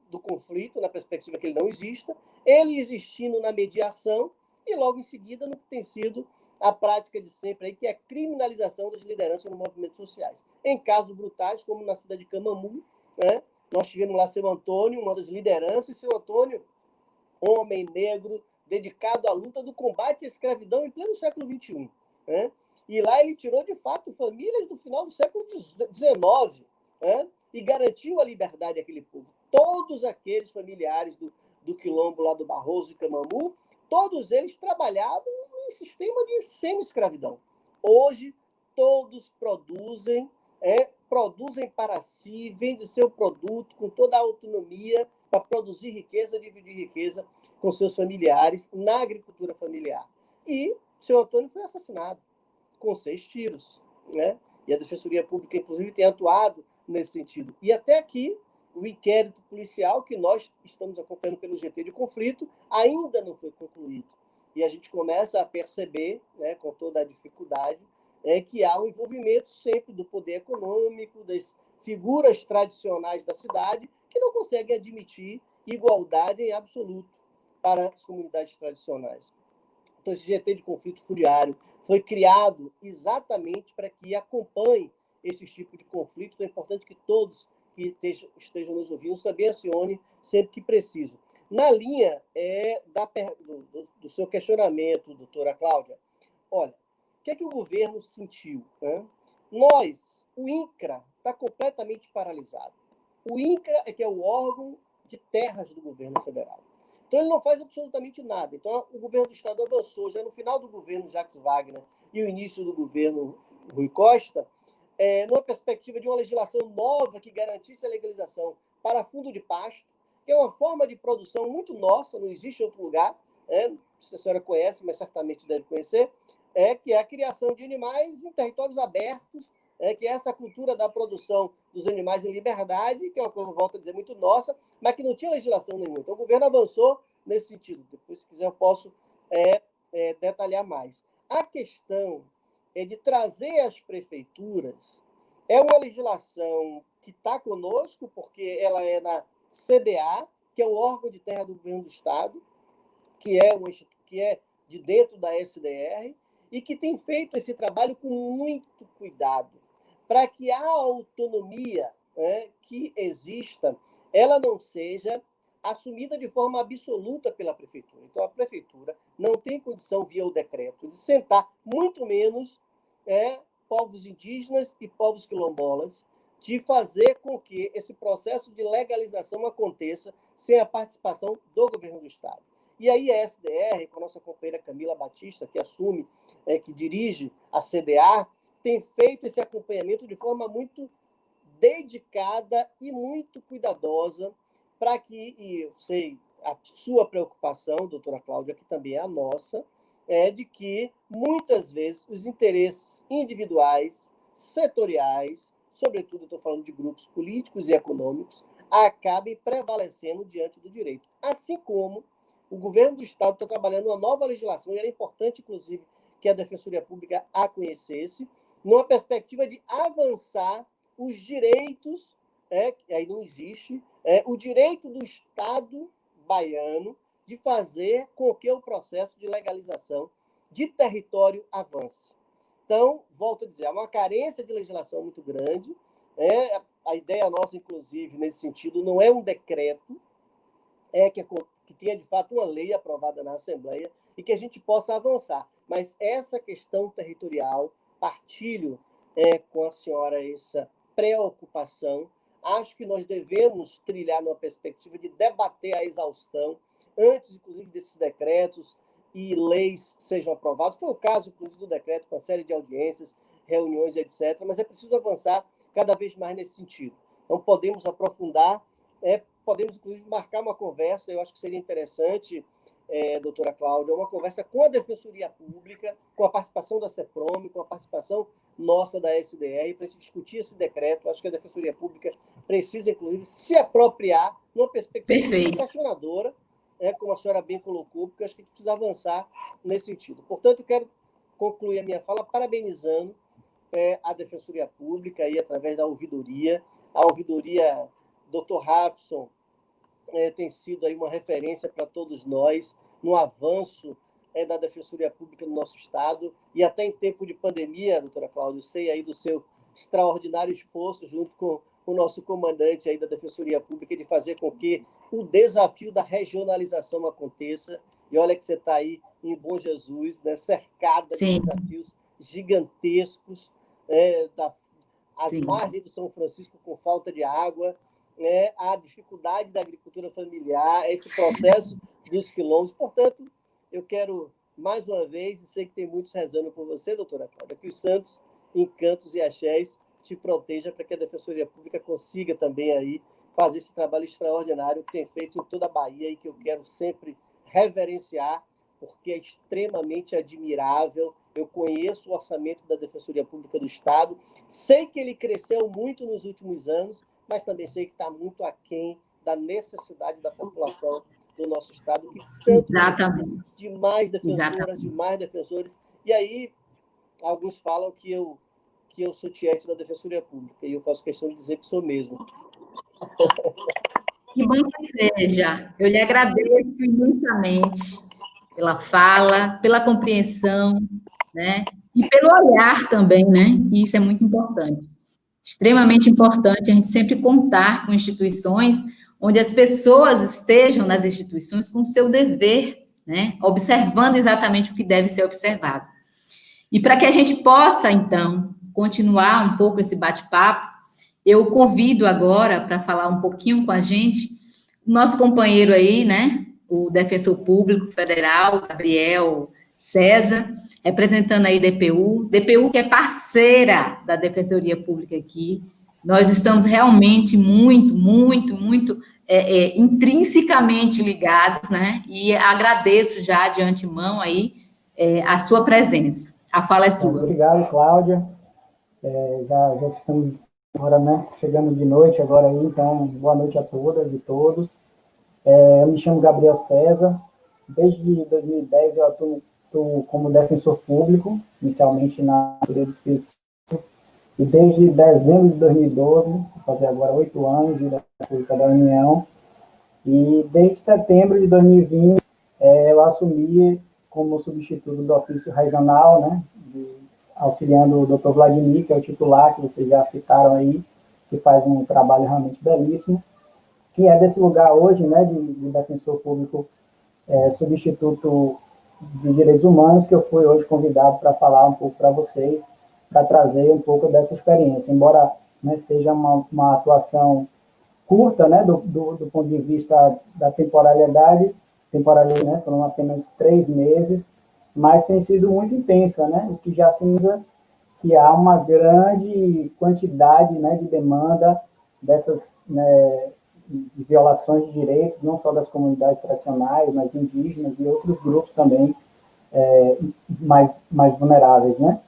Speaker 4: do conflito, na perspectiva que ele não exista, ele existindo na mediação e, logo em seguida, no que tem sido a prática de sempre, aí, que é a criminalização das lideranças nos movimentos sociais. Em casos brutais, como na cidade de Camamu, nós tivemos lá seu Antônio, uma das lideranças, e seu Antônio, homem negro, dedicado à luta do combate à escravidão em pleno século XXI. E lá ele tirou, de fato, famílias do final do século XIX, e garantiu a liberdade àquele povo. Todos aqueles familiares do quilombo lá do Barroso e Camamu, todos eles trabalhavam em sistema de semi-escravidão. Hoje, todos produzem para si, vendem seu produto com toda a autonomia para produzir riqueza, dividir riqueza com seus familiares na agricultura familiar. E seu Antônio foi assassinado com 6 tiros. E a Defensoria Pública, inclusive, tem atuado nesse sentido. E até aqui, o inquérito policial que nós estamos acompanhando pelo GT de conflito ainda não foi concluído. E a gente começa a perceber, com toda a dificuldade, que há um envolvimento sempre do poder econômico, das figuras tradicionais da cidade, que não conseguem admitir igualdade em absoluto para as comunidades tradicionais. Então, esse GT de conflito fundiário foi criado exatamente para que acompanhe esse tipo de conflito. Então, é importante que todos que estejam nos ouvindo também acione sempre que preciso. Na linha do seu questionamento, doutora Cláudia, olha, o que é que o governo sentiu? O INCRA está completamente paralisado. O INCRA é que é o órgão de terras do governo federal. Então, ele não faz absolutamente nada. Então, o governo do estado avançou, já no final do governo Jacques Wagner e o início do governo Rui Costa, numa perspectiva de uma legislação nova que garantisse a legalização para fundo de pasto, que é uma forma de produção muito nossa, não existe em outro lugar, se a senhora conhece, mas certamente deve conhecer, que é a criação de animais em territórios abertos, que é essa cultura da produção dos animais em liberdade, que é uma coisa, volto a dizer, muito nossa, mas que não tinha legislação nenhuma. Então, o governo avançou nesse sentido. Depois, se quiser, eu posso detalhar mais. A questão de trazer as prefeituras é uma legislação que está conosco, porque ela é na CDA, que é o órgão de terra do governo do estado, que é de dentro da SDR, e que tem feito esse trabalho com muito cuidado, para que a autonomia, né, que exista, ela não seja assumida de forma absoluta pela prefeitura. Então, a prefeitura não tem condição, via o decreto, de sentar, muito menos povos indígenas e povos quilombolas, de fazer com que esse processo de legalização aconteça sem a participação do governo do Estado. E aí a SDR, com a nossa companheira Camila Batista, que assume, que dirige a CDA, tem feito esse acompanhamento de forma muito dedicada e muito cuidadosa para que, e eu sei a sua preocupação, doutora Cláudia, que também é a nossa, é de que, muitas vezes, os interesses individuais, setoriais, sobretudo estou falando de grupos políticos e econômicos, acabem prevalecendo diante do direito. Assim como o governo do Estado está trabalhando uma nova legislação, e era importante, inclusive, que a Defensoria Pública a conhecesse, numa perspectiva de avançar os direitos, que aí não existe, o direito do Estado baiano de fazer com que o processo de legalização de território avance. Então, volto a dizer, há uma carência de legislação muito grande. A ideia nossa, inclusive, nesse sentido, não é um decreto, que tenha, de fato, uma lei aprovada na Assembleia e que a gente possa avançar. Mas essa questão territorial, partilho com a senhora essa preocupação. Acho que nós devemos trilhar numa perspectiva de debater a exaustão antes, inclusive, desses decretos e leis sejam aprovados. Foi o caso, inclusive, do decreto, com a série de audiências, reuniões, etc. Mas é preciso avançar cada vez mais nesse sentido. Então, podemos aprofundar, podemos, inclusive, marcar uma conversa. Eu acho que seria interessante, doutora Cláudia, uma conversa com a Defensoria Pública, com a participação da CEPROM, com a participação nossa da SDR, para a gente discutir esse decreto. Acho que a Defensoria Pública precisa, inclusive, se apropriar numa perspectiva questionadora, como a senhora bem colocou, porque acho que a gente precisa avançar nesse sentido. Portanto, eu quero concluir a minha fala parabenizando a Defensoria Pública, aí, através da ouvidoria. A ouvidoria, Dr. Rafson, tem sido aí uma referência para todos nós no avanço da Defensoria Pública no nosso Estado, e até em tempo de pandemia, doutora Cláudia, sei aí do seu extraordinário esforço junto com o nosso comandante aí da Defensoria Pública de fazer com que o desafio da regionalização aconteça. E olha que você está aí em Bom Jesus, né, cercada de desafios gigantescos, as margens do São Francisco com falta de água, a dificuldade da agricultura familiar, esse processo dos quilombos. Portanto, eu quero, mais uma vez, e sei que tem muitos rezando por você, doutora Cláudia, que os santos, encantos e axés te proteja para que a Defensoria Pública consiga também aí fazer esse trabalho extraordinário que tem feito em toda a Bahia e que eu quero sempre reverenciar, porque é extremamente admirável. Eu conheço o orçamento da Defensoria Pública do Estado, sei que ele cresceu muito nos últimos anos, mas também sei que está muito aquém da necessidade da população do nosso Estado, que tanto precisa de mais defensoras, de mais defensores. E aí, alguns falam que eu sou tiete da Defensoria Pública, e eu faço questão de dizer que sou mesmo.
Speaker 1: Que bom que seja. Eu lhe agradeço imensamente pela fala, pela compreensão, né? E pelo olhar também, né? Que isso é muito importante. Extremamente importante a gente sempre contar com instituições onde as pessoas estejam nas instituições com o seu dever, né? Observando exatamente o que deve ser observado. E para que a gente possa, então, continuar um pouco esse bate-papo, eu convido agora para falar um pouquinho com a gente o nosso companheiro aí, né? O Defensor Público Federal, Gabriel César, representando aí DPU que é parceira da Defensoria Pública aqui. Nós estamos realmente muito intrinsecamente ligados, né? E agradeço já de antemão aí a sua presença. A fala é sua.
Speaker 5: Obrigado, Cláudia. Já estamos agora, né, chegando de noite agora aí, então boa noite a todas e todos. Eu me chamo Gabriel César. Desde 2010 eu atuo como defensor público, inicialmente na Defensoria do Espírito Santo, e desde dezembro de 2012, vou fazer agora 8 anos de Defensoria Pública da União, e desde setembro de 2020 eu assumi como substituto do ofício regional, né, auxiliando o Dr. Vladimir, que é o titular, que vocês já citaram aí, que faz um trabalho realmente belíssimo, que é desse lugar hoje, né, de defensor público substituto de direitos humanos, que eu fui hoje convidado para falar um pouco para vocês, para trazer um pouco dessa experiência, embora, né, seja uma atuação curta, né, do ponto de vista da temporalidade, né, foram apenas 3 meses, mas tem sido muito intensa, né, o que já sinaliza que há uma grande quantidade, né, de demanda dessas, né, de violações de direitos, não só das comunidades tradicionais, mas indígenas e outros grupos também mais vulneráveis, né,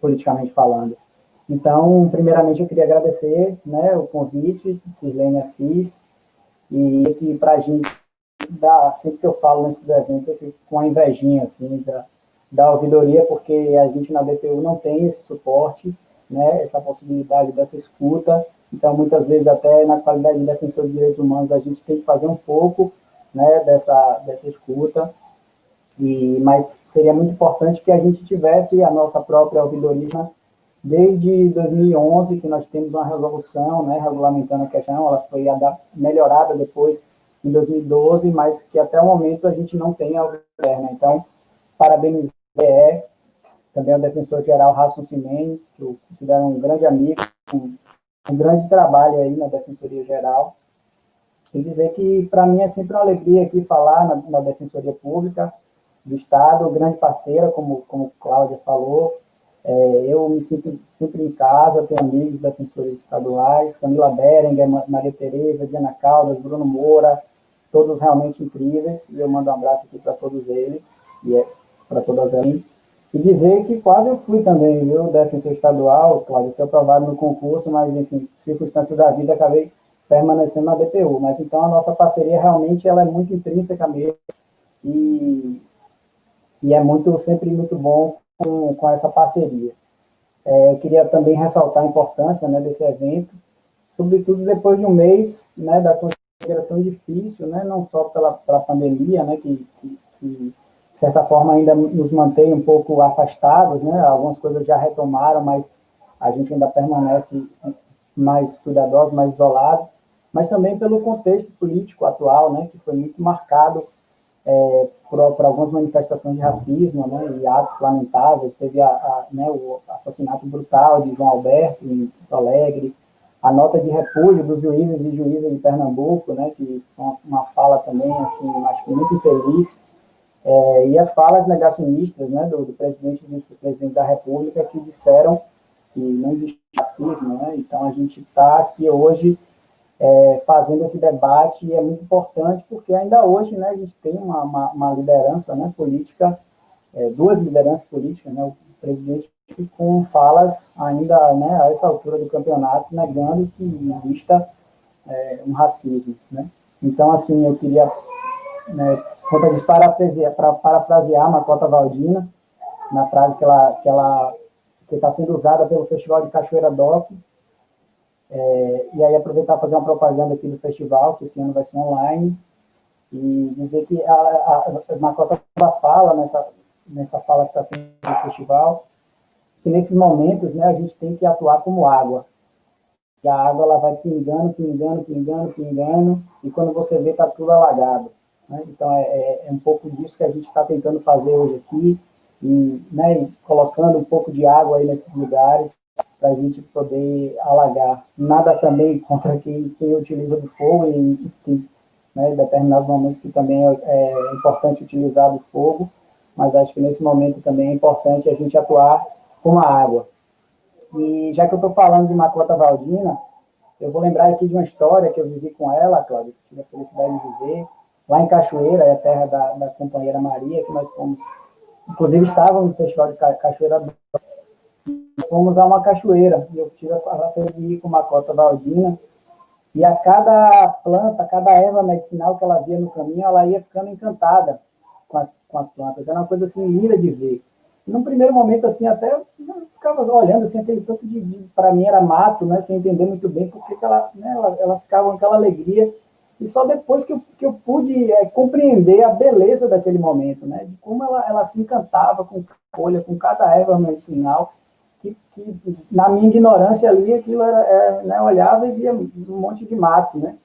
Speaker 5: politicamente falando. Então, primeiramente, eu queria agradecer, né, o convite, Sirlene Assis, e que para a gente, sempre que eu falo nesses eventos, eu fico com uma invejinha, assim, da ouvidoria, porque a gente na DPU não tem esse suporte, né, essa possibilidade dessa escuta, então, muitas vezes, até na qualidade de defensor de direitos humanos, a gente tem que fazer um pouco, né, dessa escuta, mas seria muito importante que a gente tivesse a nossa própria ouvidoria. Desde 2011, que nós temos uma resolução, né, regulamentando a questão, ela foi melhorada depois em 2012, mas que até o momento a gente não tem a ouvidoria, né? Então, parabenizar também o defensor-geral Rafael Simenez, que eu considero um grande amigo, um grande trabalho aí na Defensoria Geral, e dizer que, para mim, é sempre uma alegria aqui falar na Defensoria Pública do Estado, grande parceira, como Cláudia falou. Eu me sinto sempre em casa, tenho amigos defensores estaduais, Camila Berenguer, Maria Tereza, Diana Caldas, Bruno Moura, todos realmente incríveis, e eu mando um abraço aqui para todos eles, e para todas elas. E dizer que quase eu fui também, viu, defensor estadual, Cláudio, fui aprovado no concurso, mas, em circunstâncias da vida, acabei permanecendo na DPU. Mas, então, a nossa parceria, realmente, ela é muito intrínseca mesmo, e é sempre muito bom com essa parceria. Eu queria também ressaltar a importância, né, desse evento, sobretudo depois de um mês, né, da conjuntura que era tão difícil, né, não só pela pandemia, né, que de certa forma ainda nos mantém um pouco afastados, né, algumas coisas já retomaram, mas a gente ainda permanece mais cuidadosos, mais isolados, mas também pelo contexto político atual, né, que foi muito marcado por algumas manifestações de racismo, né, e atos lamentáveis. Teve né, o assassinato brutal de João Alberto em Porto Alegre, a nota de repúdio dos juízes e juízas de Pernambuco, né, que foi uma fala também, assim, acho que muito infeliz, e as falas negacionistas, né, do presidente e vice-presidente da República, que disseram que não existe racismo, né. Então a gente está aqui hoje fazendo esse debate, e é muito importante, porque ainda hoje, né, a gente tem uma liderança, né, política, 2 lideranças políticas, né, o presidente com falas ainda, né, a essa altura do campeonato, negando que exista um racismo, né. Então, assim, eu queria, né, como eu disse, parafrasear Macota Valdina, na frase que está sendo usada pelo Festival de Cachoeira Doc, e aí aproveitar e fazer uma propaganda aqui do festival, que esse ano vai ser online, e dizer que a Macota fala, nessa fala que está sendo no festival, que nesses momentos, né, a gente tem que atuar como água. E a água ela vai pingando, pingando, pingando, pingando, e quando você vê, está tudo alagado. Né? Então, é um pouco disso que a gente está tentando fazer hoje aqui, e, né, colocando um pouco de água aí nesses lugares, para a gente poder alagar. Nada também contra quem utiliza do fogo, e tem, né, determinados momentos que também é importante utilizar do fogo, mas acho que nesse momento também é importante a gente atuar com a água. E já que eu estou falando de Macota Valdina, eu vou lembrar aqui de uma história que eu vivi com ela, Cláudia, que tive a felicidade de viver, lá em Cachoeira, é a terra da companheira Maria, que nós fomos, inclusive estávamos no Festival de Cachoeira, fomos a uma cachoeira, e eu tive a felicidade de ir com Macota Valdina, e a cada planta, cada erva medicinal que ela via no caminho, ela ia ficando encantada com as plantas. Era uma coisa assim linda de ver. E num primeiro momento, assim, até eu ficava olhando, assim, aquele tanto para mim era mato, né, sem entender muito bem porque ela ficava com aquela alegria. e só depois que eu pude compreender a beleza daquele momento, né? De como ela se encantava com folha, com cada erva medicinal, que na minha ignorância ali, aquilo né, eu olhava e via um monte de mato, né?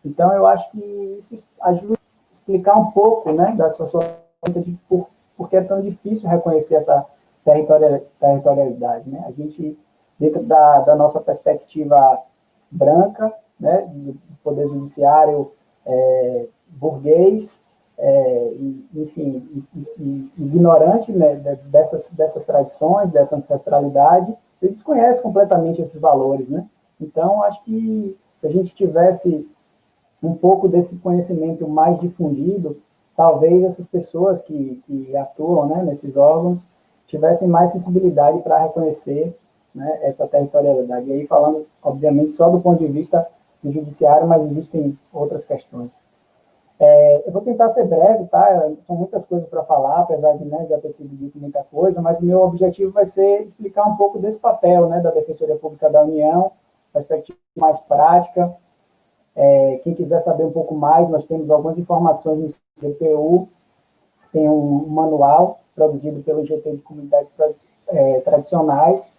Speaker 5: Então, eu acho que isso ajuda a explicar um pouco, né, dessa sua pergunta de por que é tão difícil reconhecer essa territorialidade, né? A gente, dentro da nossa perspectiva branca, né, do poder judiciário burguês, enfim, ignorante, né, dessas tradições, dessa ancestralidade, ele desconhece completamente esses valores, né? Então, acho que se a gente tivesse um pouco desse conhecimento mais difundido, talvez essas pessoas que atuam, né, nesses órgãos tivessem mais sensibilidade para reconhecer, né, essa territorialidade. E aí falando, obviamente, só do ponto de vista do judiciário, mas existem outras questões. Eu vou tentar ser breve, tá? São muitas coisas para falar, apesar de, né, já ter sido dito muita coisa, mas o meu objetivo vai ser explicar um pouco desse papel, né, da Defensoria Pública da União, perspectiva mais prática. Quem quiser saber um pouco mais, nós temos algumas informações no CPU, tem um manual produzido pelo GT de Comunidades Tradicionais,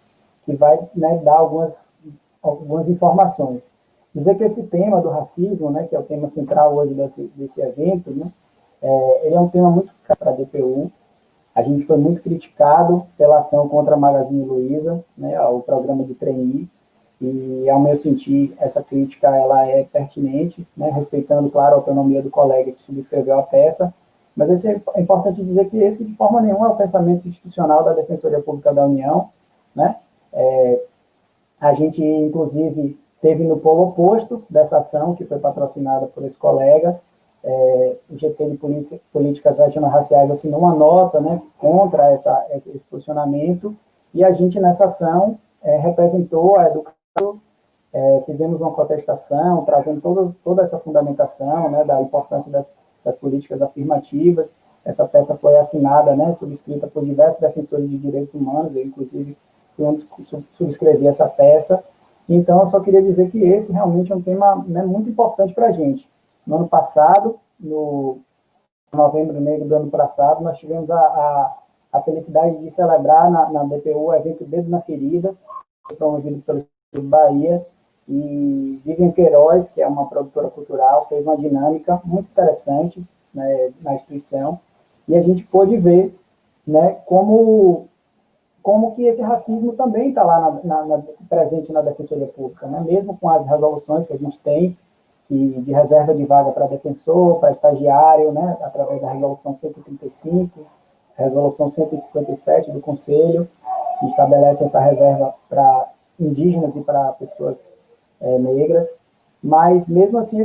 Speaker 5: que vai, né, dar algumas informações. Dizer que esse tema do racismo, né, que é o tema central hoje desse evento, né, ele é um tema muito caro para a DPU. A gente foi muito criticado pela ação contra a Magazine Luiza, né, o programa de trainee, e, ao meu sentir, essa crítica ela é pertinente, né, respeitando, claro, a autonomia do colega que subscreveu a peça, mas é importante dizer que esse, de forma nenhuma, é o pensamento institucional da Defensoria Pública da União, né? A gente, inclusive, teve no polo oposto dessa ação, que foi patrocinada por esse colega, o GT de Políticas Étnico-Raciais assinou uma nota, né, contra esse posicionamento, e a gente, nessa ação, representou a educação, fizemos uma contestação, trazendo toda essa fundamentação, né, da importância das políticas afirmativas. Essa peça foi assinada, né, subscrita por diversos defensores de direitos humanos, eu, inclusive, fui um dos que subscrevi essa peça. Então, eu só queria dizer que esse realmente é um tema, né, muito importante para a gente. No ano passado, no novembro negro do ano passado, nós tivemos a felicidade de celebrar na DPU o evento Dedo na Ferida, promovido pelo Bahia, e Vivian Queiroz, que é uma produtora cultural, fez uma dinâmica muito interessante, né, na instituição, e a gente pôde ver, né, como que esse racismo também está lá presente na Defensoria Pública, né, mesmo com as resoluções que a gente tem, de reserva de vaga para defensor, para estagiário, né, através da resolução 135, resolução 157 do Conselho, que estabelece essa reserva para indígenas e para pessoas negras, mas mesmo assim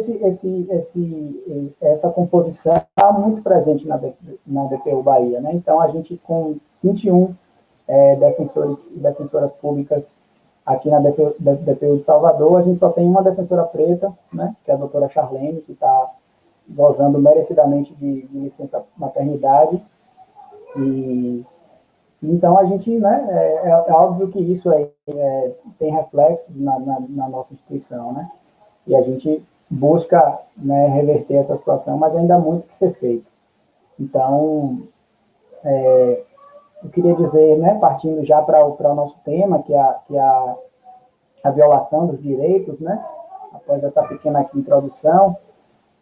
Speaker 5: essa composição está muito presente na DPU Bahia, né? Então a gente com 21 defensores e defensoras públicas aqui na DPU de Salvador, a gente só tem uma defensora preta, né, que é a doutora Charlene, que está gozando merecidamente de licença maternidade, e então a gente, né, é óbvio que isso tem reflexo na nossa instituição, né, e a gente busca, né, reverter essa situação, mas ainda há muito que ser feito. Então, eu queria dizer, né, partindo já para o nosso tema, que é a violação dos direitos, né, após essa pequena aqui introdução,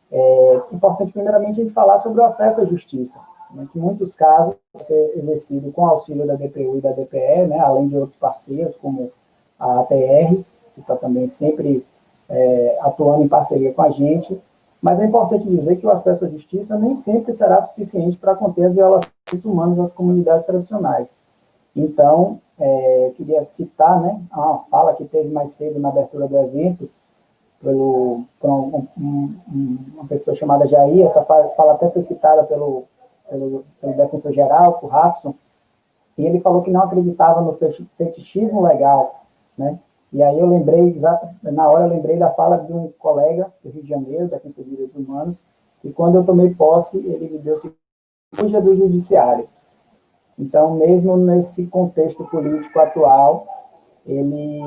Speaker 5: é importante primeiramente a gente falar sobre o acesso à justiça, né, que em muitos casos ser exercido com auxílio da DPU e da DPE, né, além de outros parceiros, como a ATR, que está também sempre atuando em parceria com a gente, mas é importante dizer que o acesso à justiça nem sempre será suficiente para conter as violações humanas das comunidades tradicionais. Então, queria citar, né, uma fala que teve mais cedo na abertura do evento, por uma pessoa chamada Jair. Essa fala até foi citada pelo defensor-geral, por Rafson, e ele falou que não acreditava no fetichismo legal, né? E aí na hora eu lembrei da fala de um colega do Rio de Janeiro, defensor de direitos humanos, e quando eu tomei posse, ele me deu fuja do judiciário. Então, mesmo nesse contexto político atual, ele me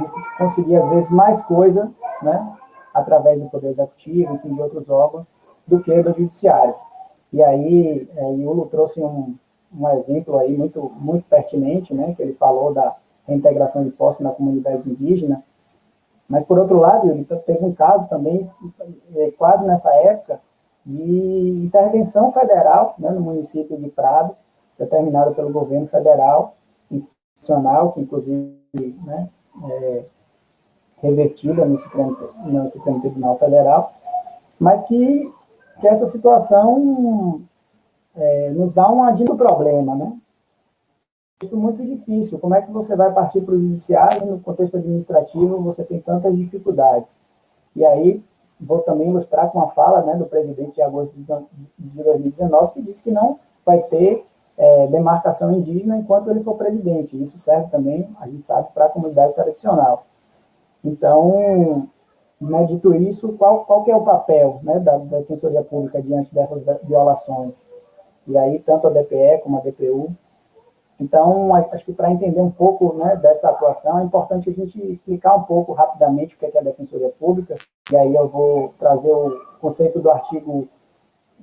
Speaker 5: disse que conseguia, às vezes, mais coisa, né, através do Poder Executivo, enfim, de outros órgãos, do que do Judiciário. E aí, Iulo trouxe um exemplo aí muito pertinente, né, que ele falou da reintegração de posse na comunidade indígena, mas, por outro lado, ele teve um caso também, quase nessa época, de intervenção federal, né, no município de Prado, determinada pelo governo federal, institucional, que inclusive, né, revertida no Supremo Tribunal Federal, mas que essa situação nos dá um adito problema, né? Isso é muito difícil. Como é que você vai partir para o judiciário no contexto administrativo? Você tem tantas dificuldades. E aí, vou também ilustrar com a fala, né, do presidente de agosto de 2019, que disse que não vai ter demarcação indígena enquanto ele for presidente. Isso serve também, a gente sabe, para a comunidade tradicional. Então, né, dito isso, qual que é o papel, né, da Defensoria Pública diante dessas violações? E aí, tanto a DPE como a DPU. Então, acho que para entender um pouco, né, dessa atuação, é importante a gente explicar um pouco rapidamente o que é a Defensoria Pública, e aí eu vou trazer o conceito do artigo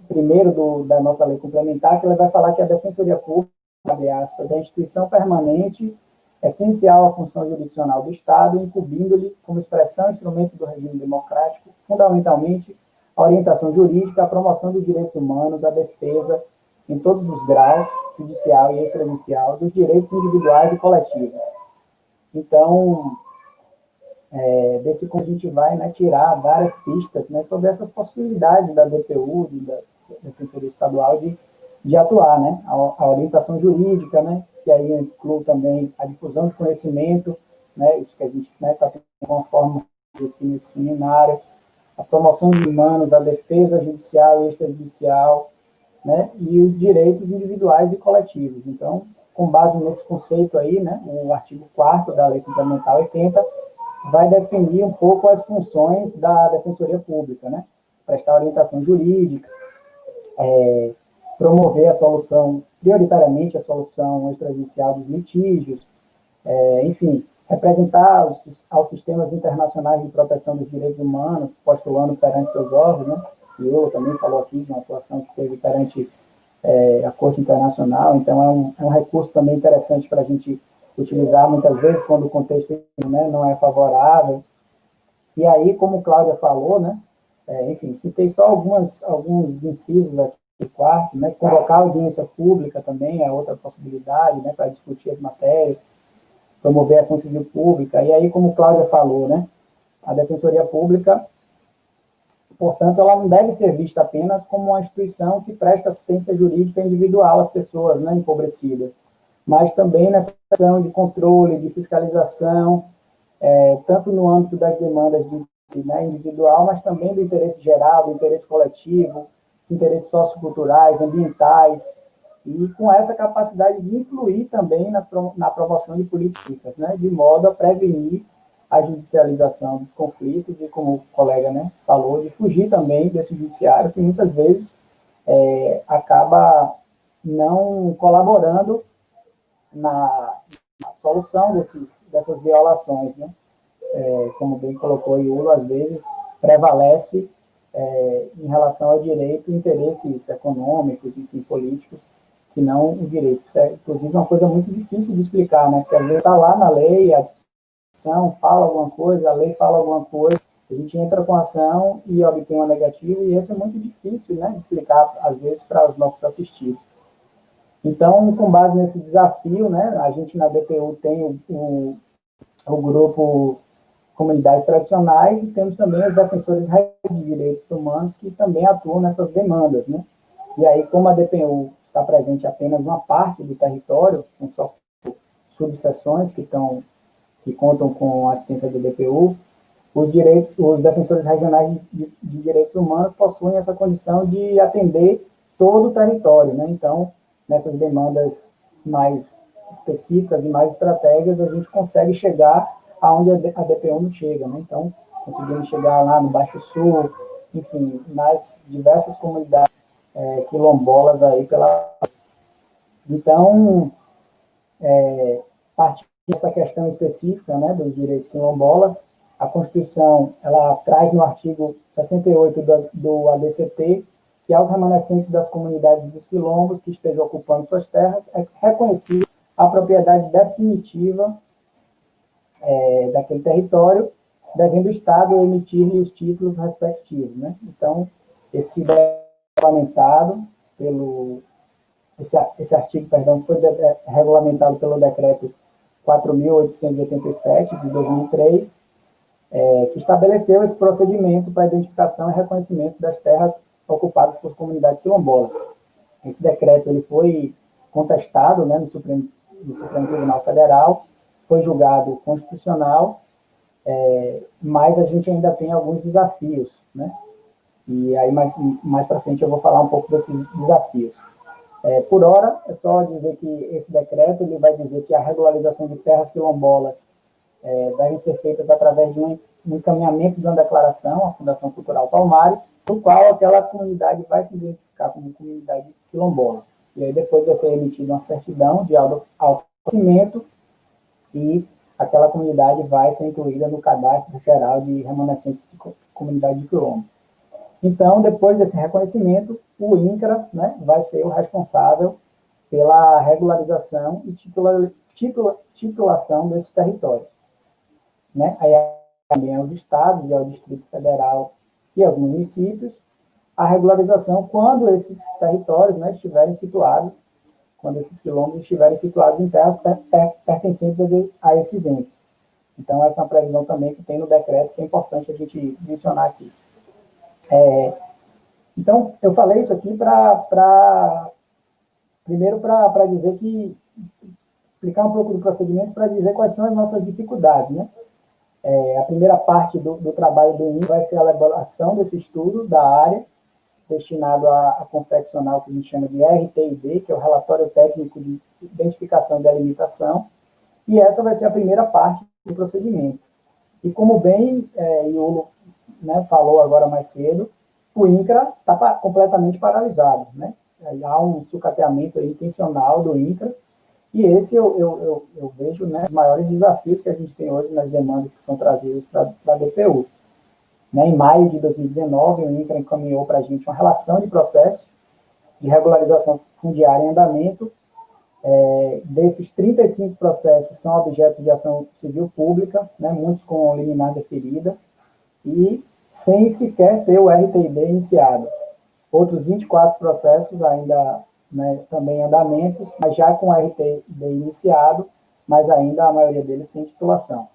Speaker 5: 1º da nossa lei complementar, que ele vai falar que a Defensoria Pública, abre aspas, é a instituição permanente, essencial à função jurisdicional do Estado, incumbindo-lhe, como expressão e instrumento do regime democrático, fundamentalmente, a orientação jurídica, a promoção dos direitos humanos, a defesa, em todos os graus, judicial e extrajudicial, dos direitos individuais e coletivos. Então, desse ponto a gente vai, né, tirar várias pistas, né, sobre essas possibilidades da DPU, da Defensoria Estadual, de atuar, né, a orientação jurídica, né, que aí inclui também a difusão de conhecimento, né, isso que a gente está tendo uma forma aqui nesse seminário, a promoção de humanos, a defesa judicial e extrajudicial, né, e os direitos individuais e coletivos. Então, com base nesse conceito aí, né, o artigo 4º da Lei Complementar 80 vai definir um pouco as funções da Defensoria Pública, né, prestar orientação jurídica, promover a solução, prioritariamente a solução extrajudicial dos litígios, enfim, representar aos sistemas internacionais de proteção dos direitos humanos, postulando perante seus órgãos, né, e eu também falou aqui de uma atuação que teve perante a Corte Internacional, então é um recurso também interessante para a gente utilizar muitas vezes quando o contexto, né, não é favorável. E aí, como Cláudia falou, né, enfim, citei só alguns incisos aqui do quarto, né, convocar audiência pública também é outra possibilidade, né, para discutir as matérias, promover a ação civil pública, e aí, como Cláudia falou, né, a Defensoria Pública, portanto, ela não deve ser vista apenas como uma instituição que presta assistência jurídica individual às pessoas, né, empobrecidas, mas também nessa ação de controle, de fiscalização, tanto no âmbito das demandas né, individual, mas também do interesse geral, do interesse coletivo, dos interesses socioculturais, ambientais, e com essa capacidade de influir também na promoção de políticas, né, de modo a prevenir a judicialização dos conflitos e, como o colega, né, falou, de fugir também desse judiciário que muitas vezes acaba não colaborando na solução dessas violações, né? Como bem colocou Iulo, às vezes prevalece em relação ao direito interesses econômicos, enfim, políticos, que não o direito. Isso é, inclusive, uma coisa muito difícil de explicar, né? Porque às vezes está lá na lei, a ação fala alguma coisa, a lei fala alguma coisa, a gente entra com a ação e obtém uma negativa, e isso é muito difícil, né, de explicar, às vezes, para os nossos assistidos. Então, com base nesse desafio, né, a gente na DPU tem o grupo Comunidades Tradicionais e temos também os defensores de direitos humanos que também atuam nessas demandas, né? E aí, como a DPU está presente apenas uma parte do território, são só subseções que contam com a assistência da DPU, os defensores regionais de direitos humanos possuem essa condição de atender todo o território, né? Então, nessas demandas mais específicas e mais estratégicas, a gente consegue chegar aonde a DPU não chega, né? Então, conseguimos chegar lá no Baixo Sul, enfim, nas diversas comunidades quilombolas aí pela... Então, partindo dessa questão específica, né, dos direitos quilombolas, A Constituição, ela traz no artigo 68 do ADCT que aos remanescentes das comunidades dos quilombos que estejam ocupando suas terras é reconhecida a propriedade definitiva daquele território, devendo o Estado emitir-lhe os títulos respectivos, né? Então, esse regulamentado esse artigo, perdão, foi regulamentado pelo decreto 4.887 de 2003, que estabeleceu esse procedimento para identificação e reconhecimento das terras ocupadas por comunidades quilombolas. Esse decreto ele foi contestado, né, no Supremo Tribunal Federal, foi julgado constitucional, mas a gente ainda tem alguns desafios, né? E aí mais para frente eu vou falar um pouco desses desafios. Por hora, é só dizer que esse decreto ele vai dizer que a regularização de terras quilombolas devem ser feitas através de um encaminhamento de uma declaração à Fundação Cultural Palmares, no qual aquela comunidade vai se identificar como comunidade quilombola. E aí depois vai ser emitida uma certidão de autoconhecimento e aquela comunidade vai ser incluída no cadastro geral de remanescentes de comunidade de quilombo. Então, depois desse reconhecimento, o INCRA, né, vai ser o responsável pela regularização e titulação desses territórios. Né? Aí também aos estados e ao Distrito Federal e aos municípios, a regularização quando esses territórios, né, estiverem situados, quando esses quilombos estiverem situados em terras pertencentes a esses entes. Então, essa é uma previsão também que tem no decreto, que é importante a gente mencionar aqui. Então, eu falei isso aqui primeiro para dizer que, explicar um pouco do procedimento, para dizer quais são as nossas dificuldades, né? A primeira parte do trabalho do INCRA vai ser a elaboração desse estudo da área, destinado a confeccionar o que a gente chama de RTID, que é o Relatório Técnico de Identificação e Delimitação, e essa vai ser a primeira parte do procedimento. E como bem Iulo, né, falou agora mais cedo, o INCRA está completamente paralisado, né? Há um sucateamento intencional do INCRA, e esse eu vejo, né, os maiores desafios que a gente tem hoje nas demandas que são trazidas para a DPU. Né, em maio de 2019, o INCRA encaminhou para a gente uma relação de processos de regularização fundiária em andamento. Desses 35 processos são objetos de ação civil pública, né, muitos com liminar deferida, e sem sequer ter o RTID iniciado. Outros 24 processos ainda, né, também em andamentos, mas já com o RTID iniciado, mas ainda a maioria deles sem titulação.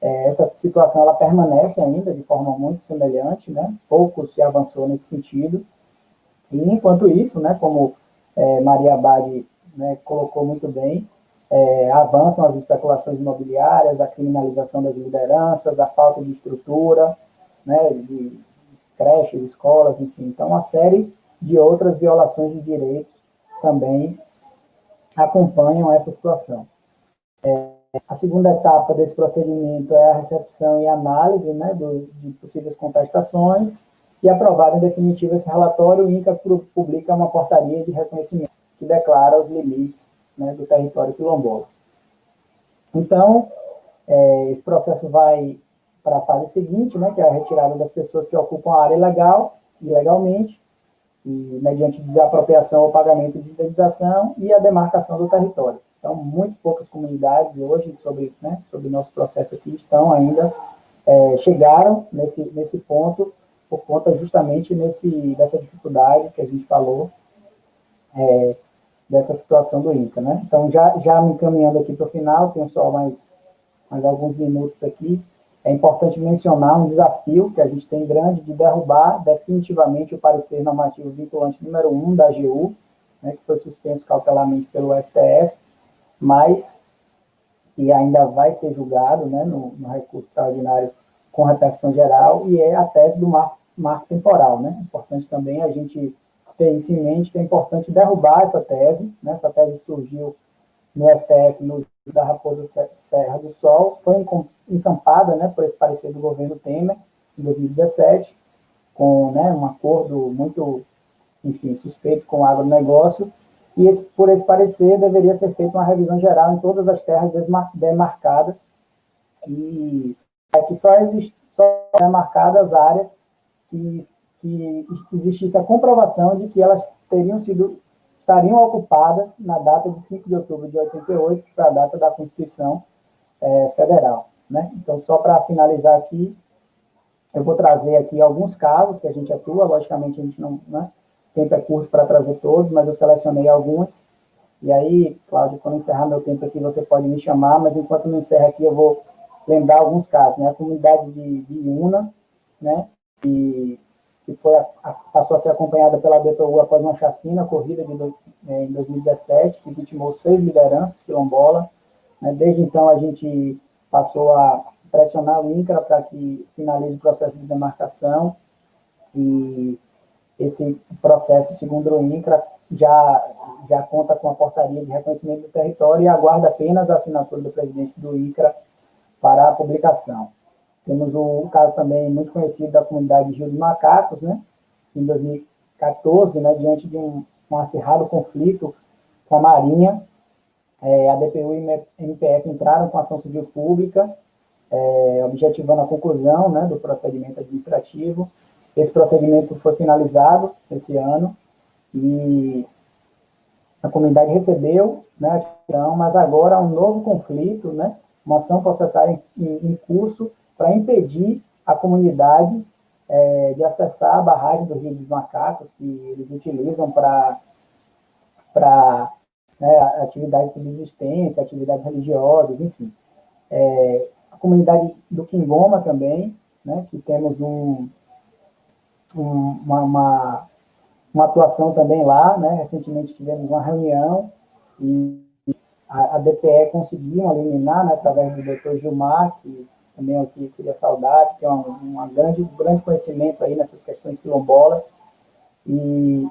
Speaker 5: Essa situação ela permanece ainda de forma muito semelhante, né? Pouco se avançou nesse sentido. E, enquanto isso, né, como Maria Abad, né, colocou muito bem, avançam as especulações imobiliárias, a criminalização das lideranças, a falta de estrutura, né, de creches, escolas, enfim. Então, uma série de outras violações de direitos também acompanham essa situação. A segunda etapa desse procedimento é a recepção e análise, né, de possíveis contestações, e aprovado em definitivo esse relatório, o INCRA publica uma portaria de reconhecimento que declara os limites, né, do território quilombola. Então, esse processo vai para a fase seguinte, né, que é a retirada das pessoas que ocupam a área ilegalmente, e mediante desapropriação ou pagamento de indenização, e a demarcação do território. Então, muito poucas comunidades hoje, sobre o nosso processo aqui, estão ainda, chegaram nesse ponto, por conta justamente dessa dificuldade que a gente falou, dessa situação do INCRA, né? Então, já me encaminhando aqui para o final, tenho só mais alguns minutos aqui, é importante mencionar um desafio que a gente tem grande de derrubar definitivamente o parecer normativo vinculante número 1 da AGU, né, que foi suspenso cautelarmente pelo STF, mas que ainda vai ser julgado, né, no recurso extraordinário com repercussão geral, e é a tese do marco temporal, né? É importante também a gente ter isso em mente, que é importante derrubar essa tese, né? Essa tese surgiu no STF, no da Raposa Serra do Sol, foi encampada, né, por esse parecer do governo Temer, em 2017, com, né, um acordo muito, enfim, suspeito com o agronegócio, e por esse parecer deveria ser feita uma revisão geral em todas as terras demarcadas, e que só marcadas áreas que existisse a comprovação de que elas estariam ocupadas na data de 5 de outubro de 88, que foi a data da Constituição Federal, né? Então, só para finalizar aqui, eu vou trazer aqui alguns casos que a gente atua, logicamente a gente não, né, o tempo é curto para trazer todos, mas eu selecionei alguns, e aí, Cláudio, quando encerrar meu tempo aqui, você pode me chamar, mas enquanto não encerra aqui, eu vou lembrar alguns casos, né? A comunidade de Iuna, né, que passou a ser acompanhada pela DPU após uma chacina ocorrida em 2017, que vitimou 6 lideranças quilombolas, né? Desde então, a gente passou a pressionar o INCRA para que finalize o processo de demarcação, e esse processo, segundo o INCRA, já conta com a portaria de reconhecimento do território e aguarda apenas a assinatura do presidente do INCRA para a publicação. Temos o caso também muito conhecido da comunidade de Rio dos Macacos, né? Em 2014, né, diante de um acirrado conflito com a Marinha, a DPU e a MPF entraram com ação civil pública, objetivando a conclusão, né, do procedimento administrativo. Esse procedimento foi finalizado esse ano e a comunidade recebeu, né, a ação, mas agora há um novo conflito, né, uma ação processual em curso para impedir a comunidade de acessar a barragem do Rio dos Macacos, que eles utilizam para né, atividades de subsistência, atividades religiosas, enfim. A comunidade do Quingoma também, né, que temos uma atuação também lá, né, recentemente tivemos uma reunião e a DPE conseguiu eliminar, né, através do Dr. Gilmar, que também eu queria saudar, que tem um grande conhecimento aí nessas questões quilombolas, e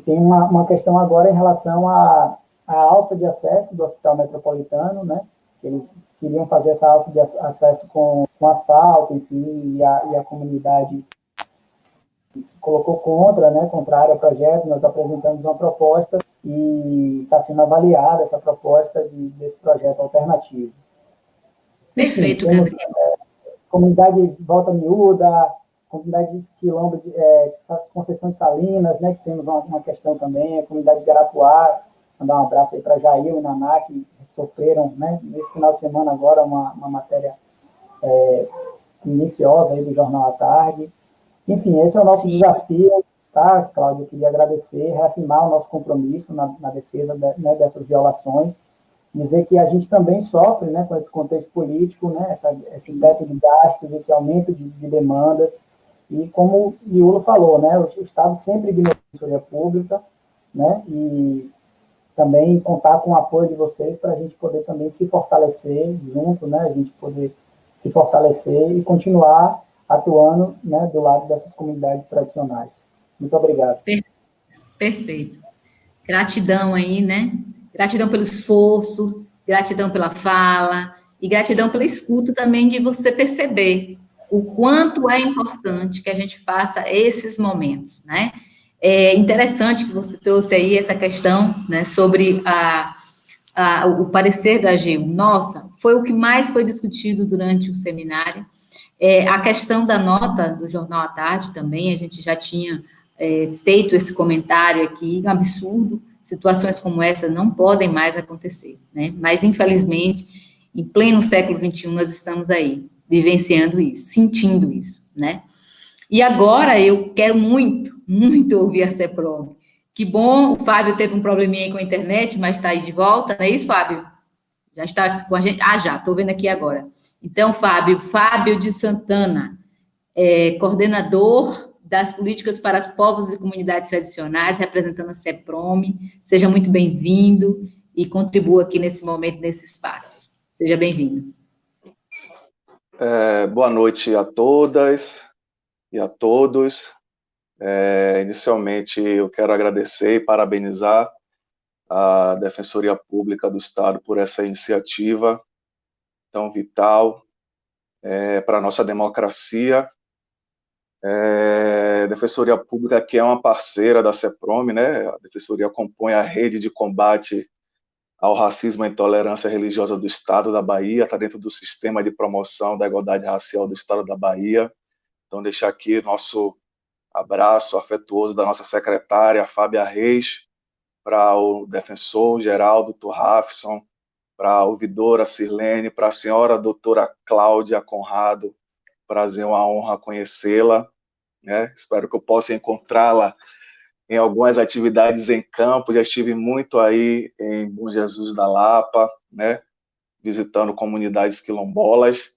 Speaker 5: tem uma questão agora em relação à alça de acesso do Hospital Metropolitano, né, que eles queriam fazer essa alça de acesso com asfalto, enfim, e a comunidade se colocou contra, né, contrária ao projeto. Nós apresentamos uma proposta e está sendo avaliada essa proposta desse projeto alternativo.
Speaker 1: Perfeito,
Speaker 5: enfim,
Speaker 1: Gabriel.
Speaker 5: Comunidade Volta Miúda, comunidade de Quilombo, Conceição de Salinas, né, que temos uma questão também, a comunidade de Garapuá, mandar um abraço aí para Jair e Naná, que sofreram, né, nesse final de semana agora, uma matéria minuciosa aí do Jornal à Tarde. Enfim, esse é o nosso desafio, tá, Cláudio? Eu queria agradecer, reafirmar o nosso compromisso na defesa né, dessas violações, dizer que a gente também sofre, né, com esse contexto político, né, esse teto de gastos, esse aumento de demandas, e como o Iulo falou, né, o Estado sempre ignorou a Defensoria Pública, né, e também contar com o apoio de vocês para a gente poder também se fortalecer junto, né, a gente poder se fortalecer e continuar atuando, né, do lado dessas comunidades tradicionais. Muito obrigado.
Speaker 1: Perfeito. Gratidão aí, né? Gratidão pelo esforço, gratidão pela fala e gratidão pela escuta também, de você perceber o quanto é importante que a gente faça esses momentos, né? É interessante que você trouxe aí essa questão, né, sobre o parecer da AGU. Nossa, foi o que mais foi discutido durante o seminário. A questão da nota do Jornal à Tarde também, a gente já tinha feito esse comentário aqui, um absurdo. Situações como essa não podem mais acontecer, né? Mas, infelizmente, em pleno século XXI, nós estamos aí, vivenciando isso, sentindo isso, né? E agora eu quero muito, muito ouvir a CEPROM. Que bom, o Fábio teve um probleminha aí com a internet, mas está aí de volta, não é isso, Fábio? Já está com a gente? Ah, já, estou vendo aqui agora. Então, Fábio de Santana, coordenador das políticas para os povos e comunidades tradicionais, representando a CEPROM. Seja muito bem-vindo e contribua aqui nesse momento, nesse espaço. Seja bem-vindo.
Speaker 6: Boa noite a todas e a todos. Inicialmente, eu quero agradecer e parabenizar a Defensoria Pública do Estado por essa iniciativa tão vital para a nossa democracia. Defensoria Pública, que é uma parceira da CEPROM, né? A Defensoria compõe a rede de combate ao racismo e à intolerância religiosa do Estado da Bahia, está dentro do sistema de promoção da igualdade racial do Estado da Bahia. Então, deixar aqui nosso abraço afetuoso da nossa secretária, Fábia Reis, para o defensor geral, doutor Rafson, para a ouvidora Sirlene, para a senhora doutora Cláudia Conrado, prazer, uma honra conhecê-la, né? Espero que eu possa encontrá-la em algumas atividades em campo, já estive muito aí em Bom Jesus da Lapa, né? Visitando comunidades quilombolas.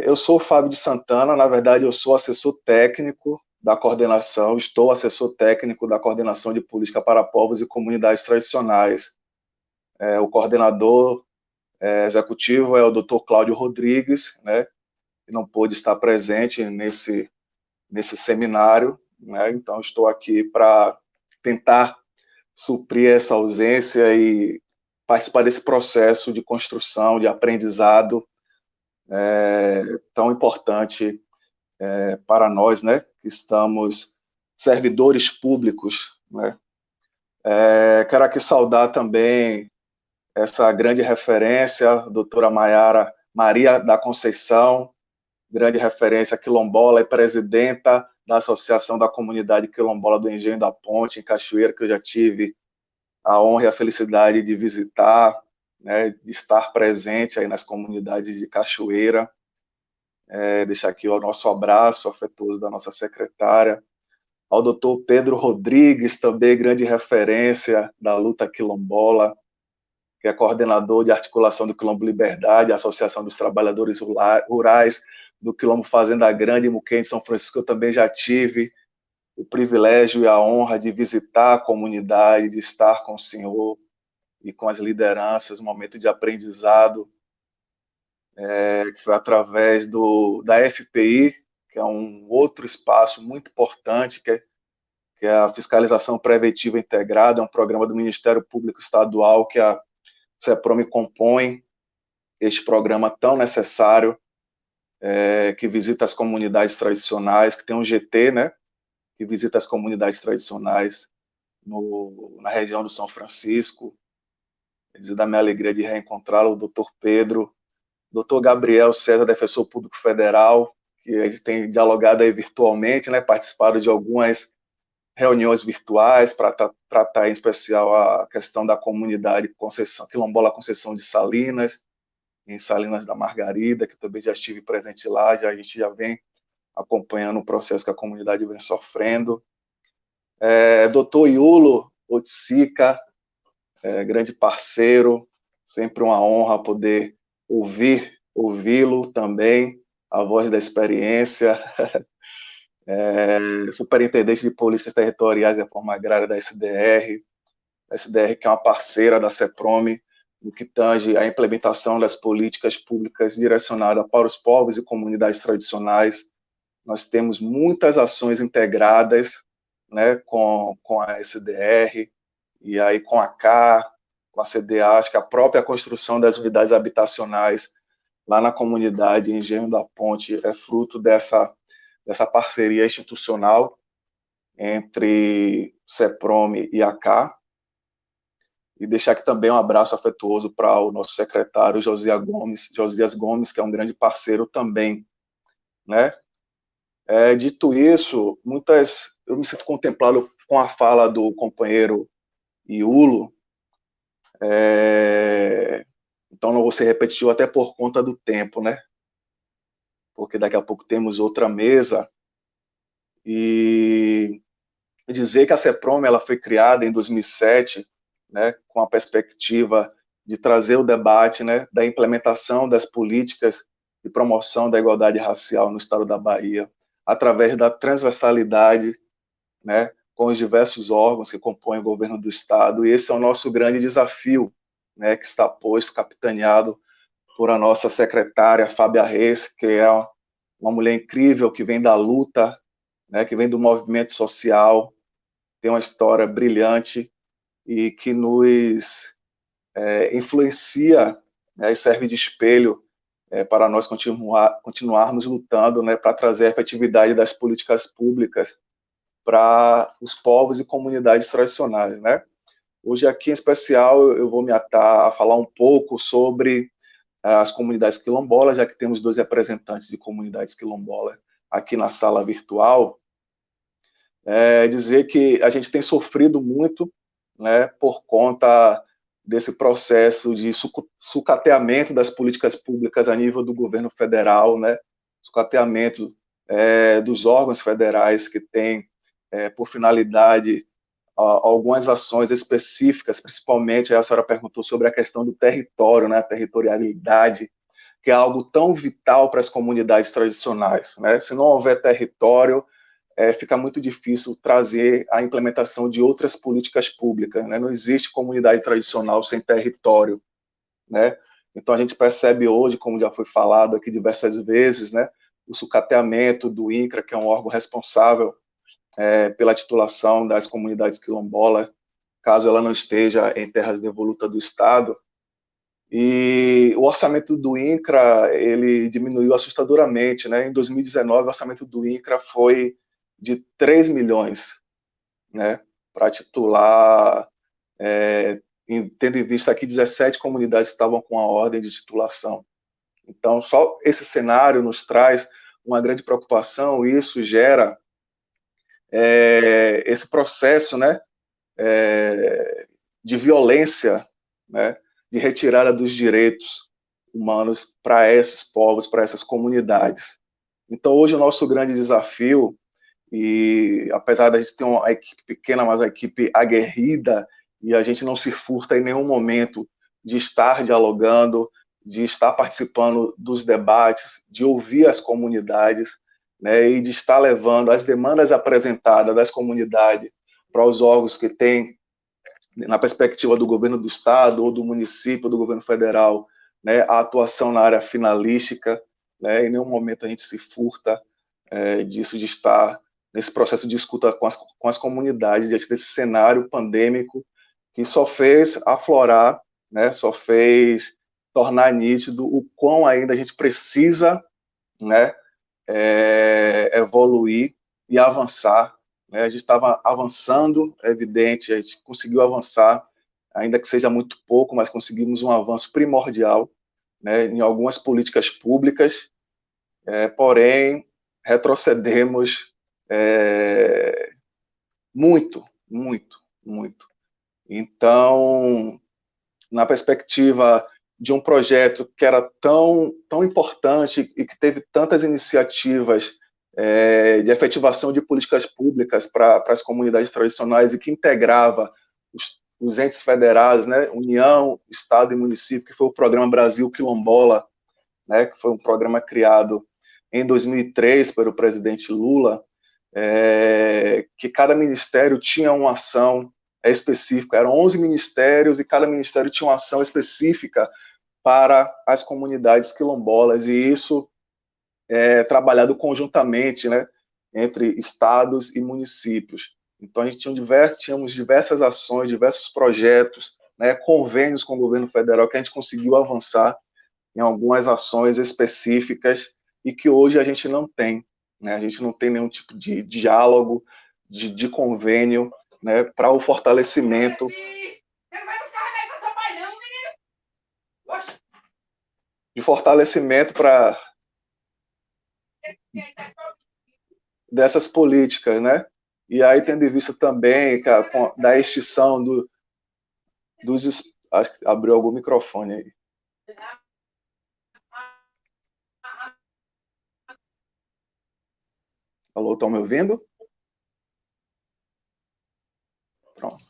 Speaker 6: Eu sou o Fábio de Santana, na verdade eu sou assessor técnico da coordenação, estou assessor técnico da coordenação de política para povos e comunidades tradicionais. O coordenador executivo é o Dr. Cláudio Rodrigues, né, que não pôde estar presente nesse seminário, né, então estou aqui para tentar suprir essa ausência e participar desse processo de construção, de aprendizado tão importante para nós, né, que estamos servidores públicos, né. Quero aqui saudar também essa grande referência, a doutora Maria da Conceição, grande referência quilombola e presidenta da Associação da Comunidade Quilombola do Engenho da Ponte, em Cachoeira, que eu já tive a honra e a felicidade de visitar, né, de estar presente aí nas comunidades de Cachoeira. Deixar aqui o nosso abraço afetuoso da nossa secretária, ao doutor Pedro Rodrigues, também grande referência da luta quilombola, que é coordenador de articulação do Quilombo Liberdade, Associação dos Trabalhadores Rurais, do Quilombo Fazenda Grande, Muquém de São Francisco. Eu também já tive o privilégio e a honra de visitar a comunidade, de estar com o senhor e com as lideranças, um momento de aprendizado, que foi através da FPI, que é um outro espaço muito importante, que é a Fiscalização Preventiva Integrada, é um programa do Ministério Público Estadual que a CEPROME compõe, este programa tão necessário, que visita as comunidades tradicionais, que tem um GT, né, que visita as comunidades tradicionais na região do São Francisco. Dizer da minha alegria de reencontrá-lo, o doutor Pedro, doutor Gabriel César, defensor público federal, que a gente tem dialogado aí virtualmente, né, participado de algumas reuniões virtuais para tratar em especial a questão da comunidade quilombola Conceição de Salinas, em Salinas da Margarida, que também já estive presente lá, a gente já vem acompanhando o processo que a comunidade vem sofrendo. Doutor Iulo Otsika, grande parceiro, sempre uma honra poder ouvi-lo também, a voz da experiência. Superintendente de Políticas Territoriais e Reforma Agrária da SDR, que é uma parceira da CEPROME, no que tange a implementação das políticas públicas direcionadas para os povos e comunidades tradicionais. Nós temos muitas ações integradas, né, com a SDR, e aí com a CA, com a CDA, acho que a própria construção das unidades habitacionais lá na comunidade Engenho da Ponte é fruto dessa parceria institucional entre CEPROME e a CA. E deixar aqui também um abraço afetuoso para o nosso secretário Josias Gomes, que é um grande parceiro também, né? Dito isso, eu me sinto contemplado com a fala do companheiro Iulo, então não vou ser repetitivo até por conta do tempo, né? Porque daqui a pouco temos outra mesa, e dizer que a CEPROME ela foi criada em 2007, né, com a perspectiva de trazer o debate, né, da implementação das políticas de promoção da igualdade racial no estado da Bahia, através da transversalidade, né, com os diversos órgãos que compõem o governo do estado, e esse é o nosso grande desafio, né, que está posto, capitaneado por a nossa secretária, Fábia Reis, que é uma mulher incrível, que vem da luta, né, que vem do movimento social, tem uma história brilhante e que nos influencia, né, e serve de espelho para nós continuarmos lutando, né, para trazer a efetividade das políticas públicas para os povos e comunidades tradicionais, né? Hoje, aqui em especial, eu vou me atar a falar um pouco sobre as comunidades quilombolas, já que temos 2 representantes de comunidades quilombolas aqui na sala virtual. Dizer que a gente tem sofrido muito, né, por conta desse processo de sucateamento das políticas públicas a nível do governo federal, né, sucateamento dos órgãos federais que têm por finalidade algumas ações específicas, principalmente, a senhora perguntou sobre a questão do território, né, a territorialidade, que é algo tão vital para as comunidades tradicionais, né? Se não houver território, fica muito difícil trazer a implementação de outras políticas públicas, né? Não existe comunidade tradicional sem território, né? Então a gente percebe hoje, como já foi falado aqui diversas vezes, né, o sucateamento do INCRA, que é um órgão responsável pela titulação das comunidades quilombolas, caso ela não esteja em terras devolutas do Estado. E o orçamento do INCRA, ele diminuiu assustadoramente, né? Em 2019, o orçamento do INCRA foi de 3 milhões, né, para titular, tendo em vista que 17 comunidades estavam com a ordem de titulação. Então, só esse cenário nos traz uma grande preocupação, e isso gera esse processo, né, de violência, né, de retirada dos direitos humanos para esses povos, para essas comunidades. Então, hoje, o nosso grande desafio, e apesar da gente ter uma equipe pequena, mas uma equipe aguerrida, e a gente não se furta em nenhum momento de estar dialogando, de estar participando dos debates, de ouvir as comunidades, né, e de estar levando as demandas apresentadas das comunidades para os órgãos que têm, na perspectiva do governo do Estado ou do município, do governo federal, né, a atuação na área finalística, né, em nenhum momento a gente se furta disso, de estar nesse processo de escuta com as comunidades, diante desse cenário pandêmico que só fez aflorar, né, só fez tornar nítido o quão ainda a gente precisa, né, evoluir e avançar, né? A gente estava avançando, é evidente, a gente conseguiu avançar, ainda que seja muito pouco, mas conseguimos um avanço primordial, né, em algumas políticas públicas, porém, retrocedemos muito, muito, muito. Então, na perspectiva de um projeto que era tão importante e que teve tantas iniciativas de efetivação de políticas públicas para as comunidades tradicionais e que integrava os entes federados, né, União, Estado e município, que foi o Programa Brasil Quilombola, né, que foi um programa criado em 2003 pelo presidente Lula, que cada ministério tinha uma ação específica. Eram 11 ministérios e cada ministério tinha uma ação específica para as comunidades quilombolas, e isso trabalhado conjuntamente, né, entre estados e municípios. Então a gente tínhamos diversas ações, diversos projetos, né, convênios com o governo federal, que a gente conseguiu avançar em algumas ações específicas e que hoje a gente não tem, né? A gente não tem nenhum tipo de diálogo, de convênio, né, para o fortalecimento dessas políticas, né? E aí, tendo em vista também, cara, da extinção dos... Acho que abriu algum microfone aí. Alô, estão me ouvindo? Pronto.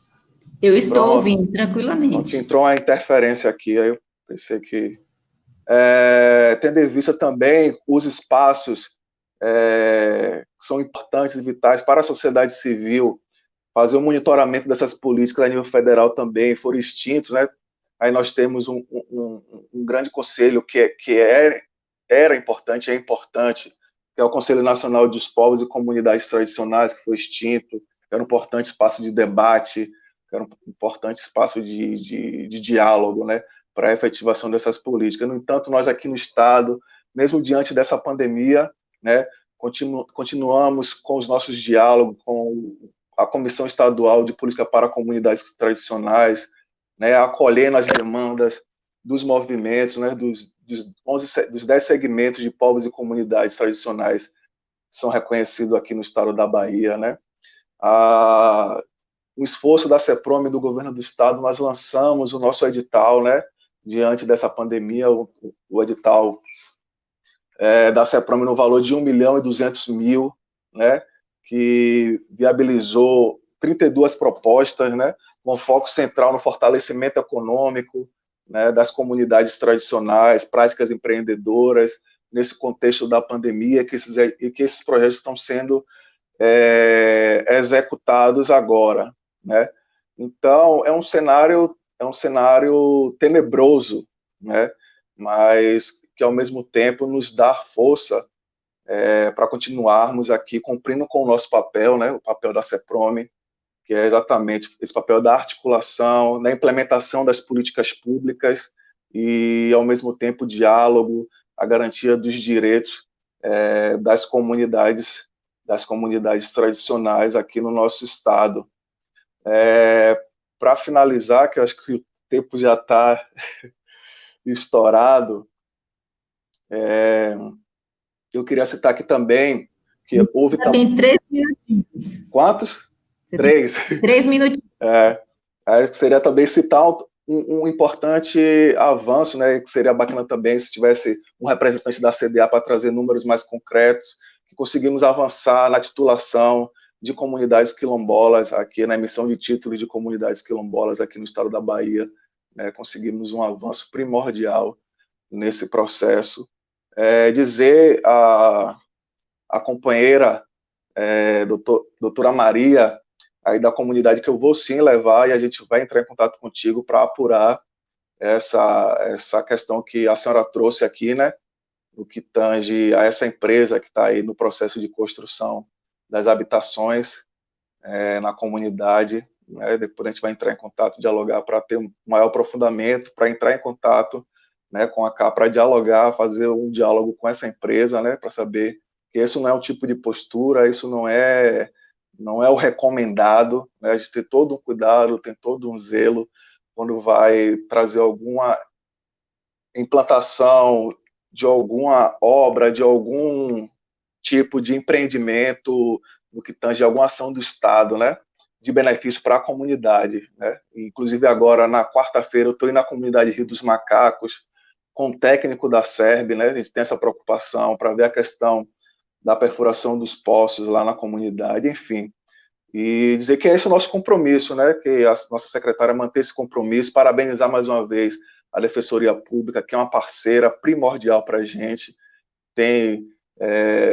Speaker 1: Eu estou ouvindo tranquilamente.
Speaker 6: Entrou uma interferência aqui, aí eu pensei que... tendo em vista também os espaços que são importantes e vitais para a sociedade civil, fazer um monitoramento dessas políticas a nível federal também, foram extintos, né? Aí nós temos um grande conselho que era importante, é importante, que é o Conselho Nacional dos Povos e Comunidades Tradicionais, que foi extinto, que era um importante espaço de debate, que era um importante espaço de diálogo, né, para a efetivação dessas políticas. No entanto, nós aqui no Estado, mesmo diante dessa pandemia, né, continuamos com os nossos diálogos com a Comissão Estadual de Política para Comunidades Tradicionais, né, acolhendo as demandas dos movimentos, né, dos 10 segmentos de povos e comunidades tradicionais que são reconhecidos aqui no estado da Bahia, né. O esforço da CEPROM e do governo do estado, nós lançamos o nosso edital, né, diante dessa pandemia, o edital da CEPROM no valor de 1.200.000, né, que viabilizou 32 propostas, né, com foco central no fortalecimento econômico, né, das comunidades tradicionais, práticas empreendedoras, nesse contexto da pandemia, e que esses projetos estão sendo executados agora, né? Então, é um cenário tenebroso, né? Mas que, ao mesmo tempo, nos dá força para continuarmos aqui cumprindo com o nosso papel, né? O papel da CEPROM, que é exatamente esse papel da articulação, da implementação das políticas públicas e, ao mesmo tempo, diálogo, a garantia dos direitos das comunidades tradicionais aqui no nosso estado. Para finalizar, que eu acho que o tempo já está estourado, eu queria citar aqui também que houve...
Speaker 1: Tem 3 minutinhos.
Speaker 6: Quantos?
Speaker 1: Você
Speaker 6: 3.
Speaker 1: 3 minutinhos.
Speaker 6: Seria também citar um importante avanço, né, que seria bacana também se tivesse um representante da CDA para trazer números mais concretos, que conseguimos avançar na titulação de comunidades quilombolas aqui, na emissão de títulos de comunidades quilombolas aqui no estado da Bahia, né, conseguimos um avanço primordial nesse processo. Dizer a companheira, doutora Maria, aí da comunidade, que eu vou sim levar, e a gente vai entrar em contato contigo para apurar essa questão que a senhora trouxe aqui, né, no que tange a essa empresa que está aí no processo de construção das habitações na comunidade, né. Depois a gente vai entrar em contato, dialogar para ter um maior aprofundamento, para entrar em contato, né, com a CA, para dialogar, fazer um diálogo com essa empresa, né, para saber que isso não é um tipo de postura, isso não é o recomendado, né? A gente tem todo um cuidado, tem todo um zelo quando vai trazer alguma implantação de alguma obra, de algum tipo de empreendimento, no que tange alguma ação do Estado, né, de benefício para a comunidade, né? Inclusive agora, na quarta-feira, eu estou indo na comunidade Rio dos Macacos, com o técnico da SERB, né? A gente tem essa preocupação para ver a questão da perfuração dos poços lá na comunidade, enfim. E dizer que esse é o nosso compromisso, né? Que a nossa secretária manter esse compromisso, parabenizar mais uma vez a Defensoria Pública, que é uma parceira primordial para a gente, tem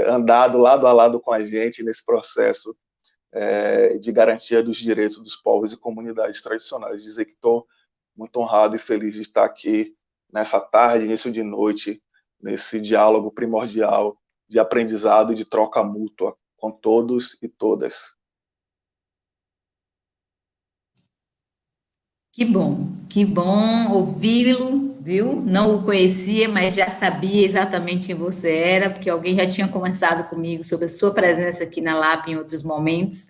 Speaker 6: andado lado a lado com a gente nesse processo de garantia dos direitos dos povos e comunidades tradicionais. Dizer que estou muito honrado e feliz de estar aqui nessa tarde, início de noite, nesse diálogo primordial de aprendizado e de troca mútua com todos e todas.
Speaker 1: Que bom ouvi-lo, viu? Não o conhecia, mas já sabia exatamente quem você era, porque alguém já tinha conversado comigo sobre a sua presença aqui na LAP em outros momentos,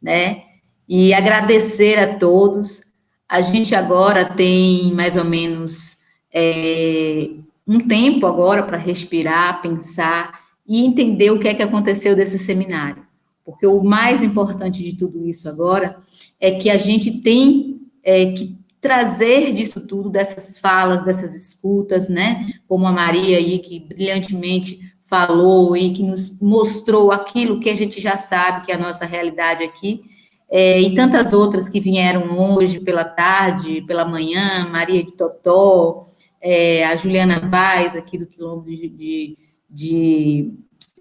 Speaker 1: né? E agradecer a todos. A gente agora tem mais ou menos um tempo agora para respirar, pensar e entender o que é que aconteceu desse seminário. Porque o mais importante de tudo isso agora é que a gente tem que trazer disso tudo, dessas falas, dessas escutas, né? Como a Maria aí, que brilhantemente falou e que nos mostrou aquilo que a gente já sabe, que é a nossa realidade aqui, e tantas outras que vieram hoje pela tarde, pela manhã, Maria de Totó, a Juliana Vaz, aqui do Quilombo de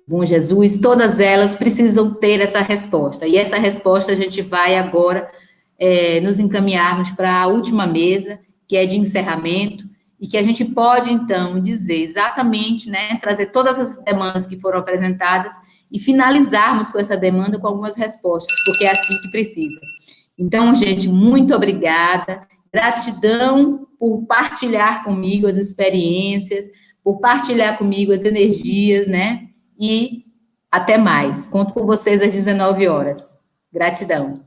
Speaker 1: Bom Jesus, todas elas precisam ter essa resposta. E essa resposta a gente vai agora nos encaminharmos para a última mesa, que é de encerramento, e que a gente pode, então, dizer exatamente, né, trazer todas as demandas que foram apresentadas e finalizarmos com essa demanda com algumas respostas, porque é assim que precisa. Então, gente, muito obrigada, gratidão por partilhar comigo as experiências, por partilhar comigo as energias, né, e até mais. Conto com vocês às 19 horas. Gratidão.